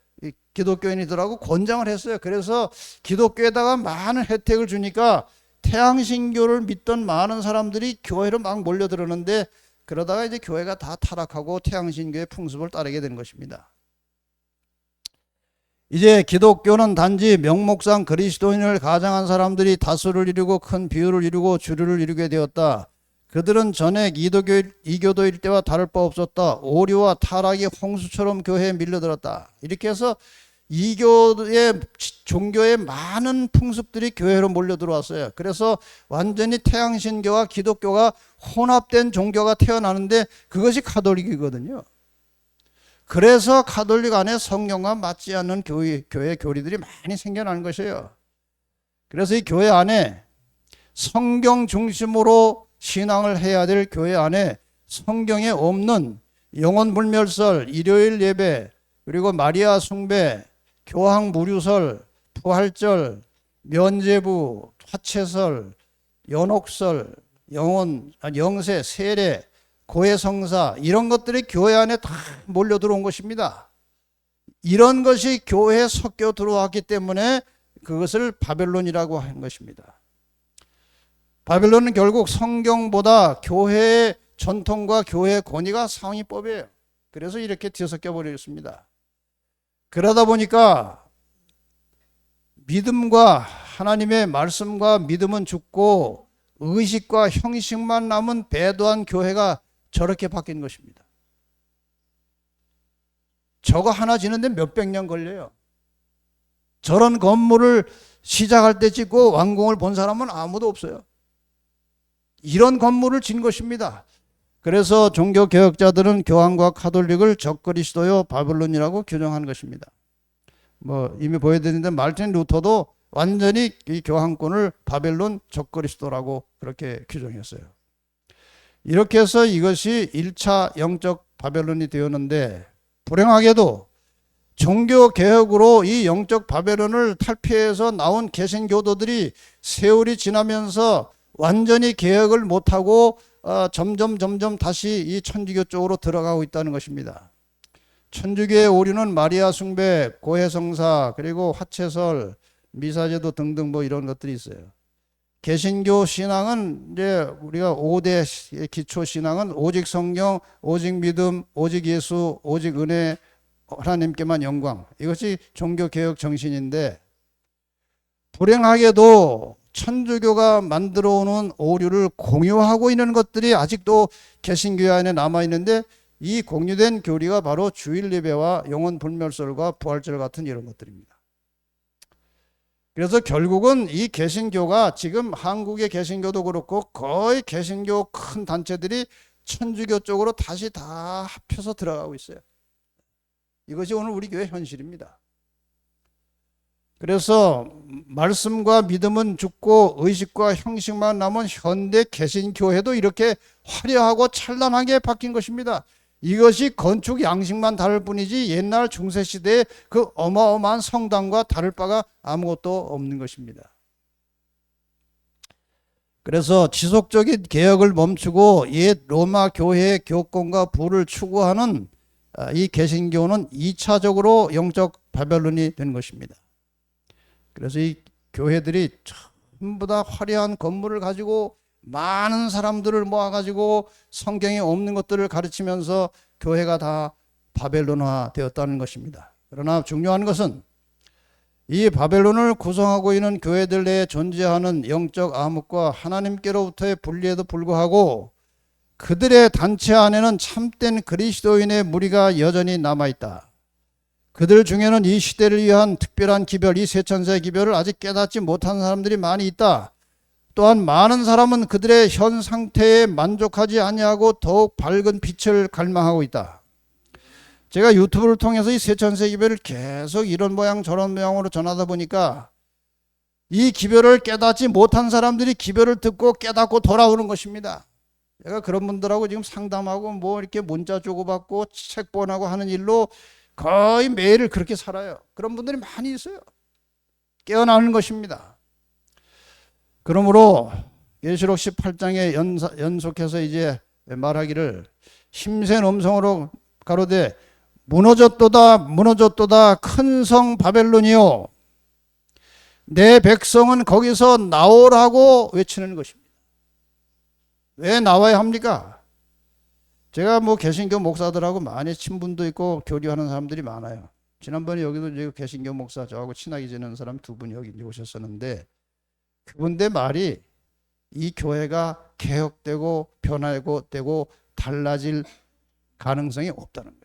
기독교인이더라고 권장을 했어요. 그래서 기독교에다가 많은 혜택을 주니까 태양신교를 믿던 많은 사람들이 교회로 막 몰려들었는데 그러다가 이제 교회가 다 타락하고 태양신교의 풍습을 따르게 된 것입니다. 이제 기독교는 단지 명목상 그리스도인을 가장한 사람들이 다수를 이루고 큰 비율을 이루고 주류를 이루게 되었다. 그들은 전에 이교도일 때와 다를 바 없었다. 오류와 타락이 홍수처럼 교회에 밀려들었다. 이렇게 해서 이교의 종교의 많은 풍습들이 교회로 몰려 들어왔어요. 그래서 완전히 태양신교와 기독교가 혼합된 종교가 태어나는데 그것이 가톨릭이거든요. 그래서 가톨릭 안에 성경과 맞지 않는 교회 교리들이 많이 생겨나는 것이에요. 그래서 이 교회 안에 성경 중심으로 신앙을 해야 될 교회 안에 성경에 없는 영혼불멸설, 일요일 예배, 그리고 마리아 숭배, 교황 무류설, 부활절, 면죄부, 화채설, 연옥설, 영세, 세례, 고해성사 이런 것들이 교회 안에 다 몰려 들어온 것입니다. 이런 것이 교회에 섞여 들어왔기 때문에 그것을 바벨론이라고 한 것입니다. 바벨론은 결국 성경보다 교회의 전통과 교회의 권위가 상위법이에요. 그래서 이렇게 뒤섞여 버렸습니다. 그러다 보니까 믿음과 하나님의 말씀과 믿음은 죽고 의식과 형식만 남은 배도한 교회가 저렇게 바뀐 것입니다. 저거 하나 지는데 몇백 년 걸려요. 저런 건물을 시작할 때 짓고 완공을 본 사람은 아무도 없어요. 이런 건물을 진 것입니다. 그래서 종교개혁자들은 교황과 카톨릭을 적그리스도요 바벨론이라고 규정한 것입니다. 뭐 이미 보여드렸는데 말틴 루터도 완전히 이 교황권을 바벨론 적그리스도라고 그렇게 규정했어요. 이렇게 해서 이것이 1차 영적 바벨론이 되었는데, 불행하게도 종교개혁으로 이 영적 바벨론을 탈피해서 나온 개신교도들이 세월이 지나면서 완전히 개혁을 못하고 점점 다시 이 천주교 쪽으로 들어가고 있다는 것입니다. 천주교의 오류는 마리아 숭배, 고해성사, 그리고 화채설, 미사제도 등등 뭐 이런 것들이 있어요. 개신교 신앙은 이제 우리가 5대 기초 신앙은 오직 성경, 오직 믿음, 오직 예수, 오직 은혜, 하나님께만 영광. 이것이 종교개혁 정신인데, 불행하게도 천주교가 만들어 오는 오류를 공유하고 있는 것들이 아직도 개신교 안에 남아있는데, 이 공유된 교리가 바로 주일 예배와 영혼 불멸설과 부활절 같은 이런 것들입니다. 그래서 결국은 이 개신교가 지금 한국의 개신교도 그렇고 거의 개신교 큰 단체들이 천주교 쪽으로 다시 다 합해서 들어가고 있어요. 이것이 오늘 우리 교회 현실입니다. 그래서 말씀과 믿음은 죽고 의식과 형식만 남은 현대 개신교회도 이렇게 화려하고 찬란하게 바뀐 것입니다. 이것이 건축 양식만 다를 뿐이지 옛날 중세시대의 그 어마어마한 성당과 다를 바가 아무것도 없는 것입니다. 그래서 지속적인 개혁을 멈추고 옛 로마 교회의 교권과 부를 추구하는 이 개신교는 2차적으로 영적 바벨론이 된 것입니다. 그래서 이 교회들이 전부 다 화려한 건물을 가지고 많은 사람들을 모아가지고 성경에 없는 것들을 가르치면서 교회가 다 바벨론화 되었다는 것입니다. 그러나 중요한 것은 이 바벨론을 구성하고 있는 교회들 내에 존재하는 영적 암흑과 하나님께로부터의 분리에도 불구하고 그들의 단체 안에는 참된 그리스도인의 무리가 여전히 남아있다. 그들 중에는 이 시대를 위한 특별한 기별, 이 세천세 기별을 아직 깨닫지 못한 사람들이 많이 있다. 또한 많은 사람은 그들의 현 상태에 만족하지 아니하고 더욱 밝은 빛을 갈망하고 있다. 제가 유튜브를 통해서 이 세천세 기별을 계속 이런 모양 저런 모양으로 전하다 보니까 이 기별을 깨닫지 못한 사람들이 기별을 듣고 깨닫고 돌아오는 것입니다. 제가 그런 분들하고 지금 상담하고 뭐 이렇게 문자 주고받고 책 보내고 하는 일로 거의 매일 그렇게 살아요. 그런 분들이 많이 있어요. 깨어나는 것입니다. 그러므로 계시록 18장에 연속해서 이제 말하기를 힘센 음성으로 가로되 무너졌도다 무너졌도다 큰 성 바벨론이요 내 백성은 거기서 나오라고 외치는 것입니다. 왜 나와야 합니까? 제가 뭐 개신교 목사들하고 많이 친분도 있고 교류하는 사람들이 많아요. 지난번에 여기도 이제 개신교 목사 저하고 친하게 지내는 사람 두 분이 여기 오셨었는데 그분들 말이 이 교회가 개혁되고 변화되고 달라질 가능성이 없다는 거예요.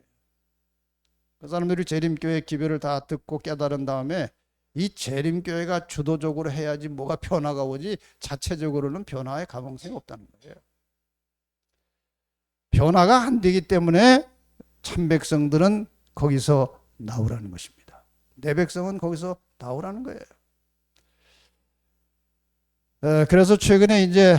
그 사람들이 재림교회 기별을 다 듣고 깨달은 다음에 이 재림교회가 주도적으로 해야지 뭐가 변화가 오지 자체적으로는 변화의 가능성이 없다는 거예요. 변화가 안 되기 때문에 참백성들은 거기서 나오라는 것입니다. 내 백성은 거기서 나오라는 거예요. 그래서 최근에 이제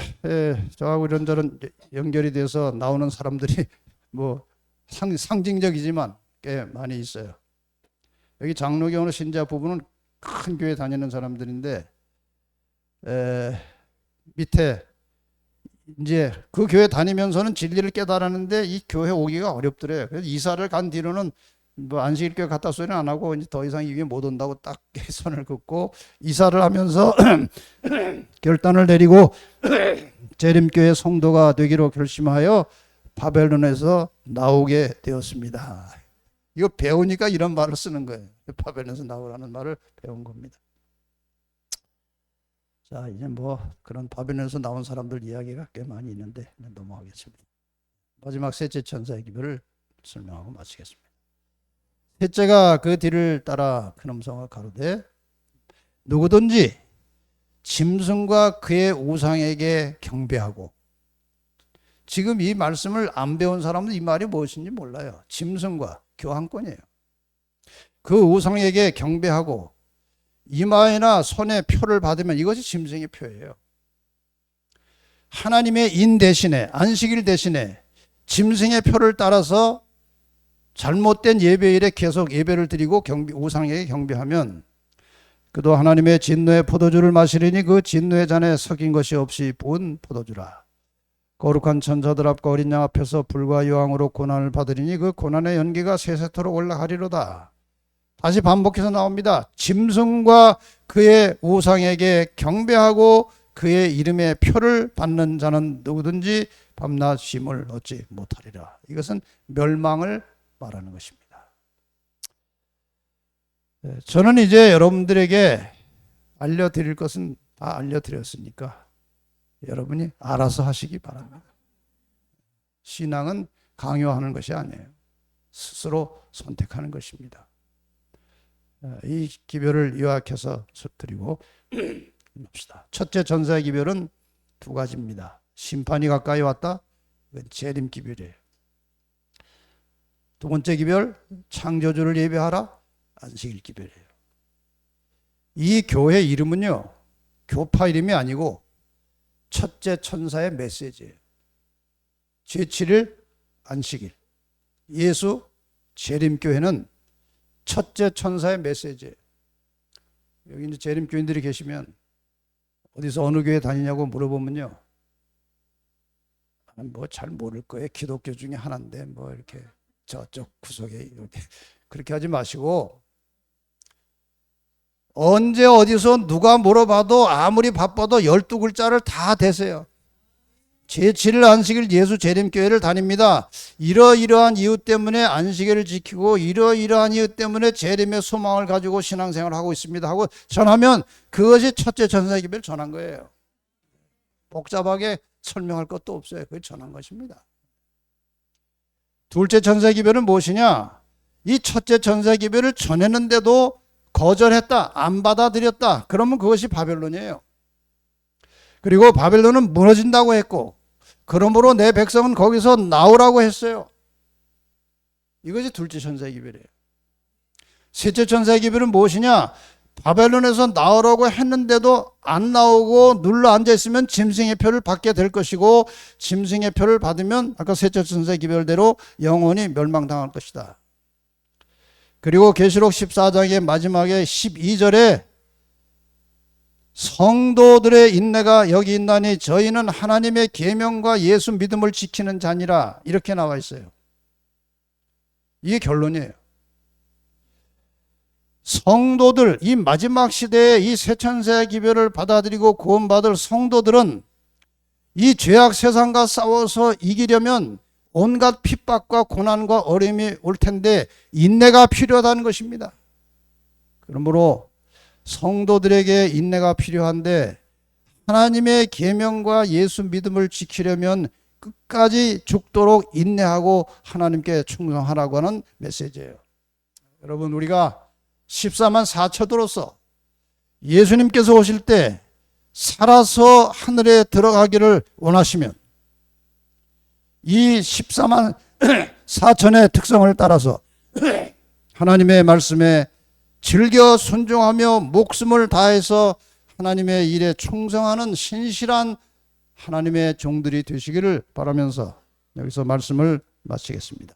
저하고 이런저런 연결이 돼서 나오는 사람들이 뭐 상징적이지만 꽤 많이 있어요. 여기 장로교 오는 신자 부부는 큰 교회 다니는 사람들인데 밑에 이제 그 교회 다니면서는 진리를 깨달았는데 이 교회 오기가 어렵더래요. 그래서 이사를 간 뒤로는 뭐 안식일교회 갔다 소리는 안 하고 이제 더 이상 이 교회 못 온다고 딱 선을 긋고 이사를 하면서 결단을 내리고 재림교회 성도가 되기로 결심하여 바벨론에서 나오게 되었습니다. 이거 배우니까 이런 말을 쓰는 거예요. 바벨론에서 나오라는 말을 배운 겁니다. 자, 이제 뭐 그런 바벨론에서 나온 사람들 이야기가 꽤 많이 있는데 넘어가겠습니다. 마지막 셋째 천사의 기별을 설명하고 마치겠습니다. 셋째가 그 뒤를 따라 큰 음성과 가로되 누구든지 짐승과 그의 우상에게 경배하고 지금 이 말씀을 안 배운 사람은 이 말이 무엇인지 몰라요. 짐승과 교환권이에요. 그 우상에게 경배하고 이마에나 손에 표를 받으면 이것이 짐승의 표예요. 하나님의 인 대신에, 안식일 대신에 짐승의 표를 따라서 잘못된 예배일에 계속 예배를 드리고 우상에게 경배하면 그도 하나님의 진노의 포도주를 마시리니 그 진노의 잔에 섞인 것이 없이 부은 포도주라. 거룩한 천사들 앞과 어린 양 앞에서 불과 여왕으로 고난을 받으리니 그 고난의 연기가 세세토록 올라가리로다. 다시 반복해서 나옵니다. 짐승과 그의 우상에게 경배하고 그의 이름의 표를 받는 자는 누구든지 밤낮 쉼을 얻지 못하리라. 이것은 멸망을 말하는 것입니다. 저는 이제 여러분들에게 알려드릴 것은 다 알려드렸으니까 여러분이 알아서 하시기 바랍니다. 신앙은 강요하는 것이 아니에요. 스스로 선택하는 것입니다. 이 기별을 요약해서 드리고 봅시다. 첫째 전사의 기별은 두 가지입니다. 심판이 가까이 왔다. 이건 재림 기별이에요. 두 번째 기별, 창조주를 예배하라. 안식일 기별이에요. 이 교회 이름은요, 교파 이름이 아니고 첫째 천사의 메시지예요. 제7일 안식일, 예수 재림교회는 첫째 천사의 메시지예요. 여기 이제 재림교인들이 계시면 어디서 어느 교회 다니냐고 물어보면요, 뭐 잘 모를 거예요. 기독교 중에 하나인데 뭐 이렇게 저쪽 구석에 이렇게 그렇게 하지 마시고, 언제 어디서 누가 물어봐도 아무리 바빠도 12글자를 다 대세요. 제7일 안식일 예수 재림교회를 다닙니다. 이러이러한 이유 때문에 안식일을 지키고 이러이러한 이유 때문에 재림의 소망을 가지고 신앙생활을 하고 있습니다 하고 전하면 그것이 첫째 천사의 기별을 전한 거예요. 복잡하게 설명할 것도 없어요. 그걸 전한 것입니다. 둘째 천사의 기별은 무엇이냐? 이 첫째 천사의 기별을 전했는데도 거절했다, 안 받아들였다. 그러면 그것이 바벨론이에요. 그리고 바벨론은 무너진다고 했고, 그러므로 내 백성은 거기서 나오라고 했어요. 이것이 둘째 천사의 기별이에요. 셋째 천사의 기별은 무엇이냐? 바벨론에서 나오라고 했는데도 안 나오고 눌러 앉아있으면 짐승의 표를 받게 될 것이고, 짐승의 표를 받으면 아까 셋째 천사의 기별대로 영원히 멸망당할 것이다. 그리고 계시록 14장의 마지막에 12절에 성도들의 인내가 여기 있나니 저희는 하나님의 계명과 예수 믿음을 지키는 자니라, 이렇게 나와 있어요. 이게 결론이에요. 성도들, 이 마지막 시대에 이 새 천사의 기별을 받아들이고 구원받을 성도들은 이 죄악 세상과 싸워서 이기려면 온갖 핍박과 고난과 어려움이 올 텐데 인내가 필요하다는 것입니다. 그러므로 성도들에게 인내가 필요한데 하나님의 계명과 예수 믿음을 지키려면 끝까지 죽도록 인내하고 하나님께 충성하라고 하는 메시지예요. 여러분, 우리가 14만 4천도로서 예수님께서 오실 때 살아서 하늘에 들어가기를 원하시면 이 14만 4천의 특성을 따라서 하나님의 말씀에 즐겨 순종하며 목숨을 다해서 하나님의 일에 충성하는 신실한 하나님의 종들이 되시기를 바라면서 여기서 말씀을 마치겠습니다.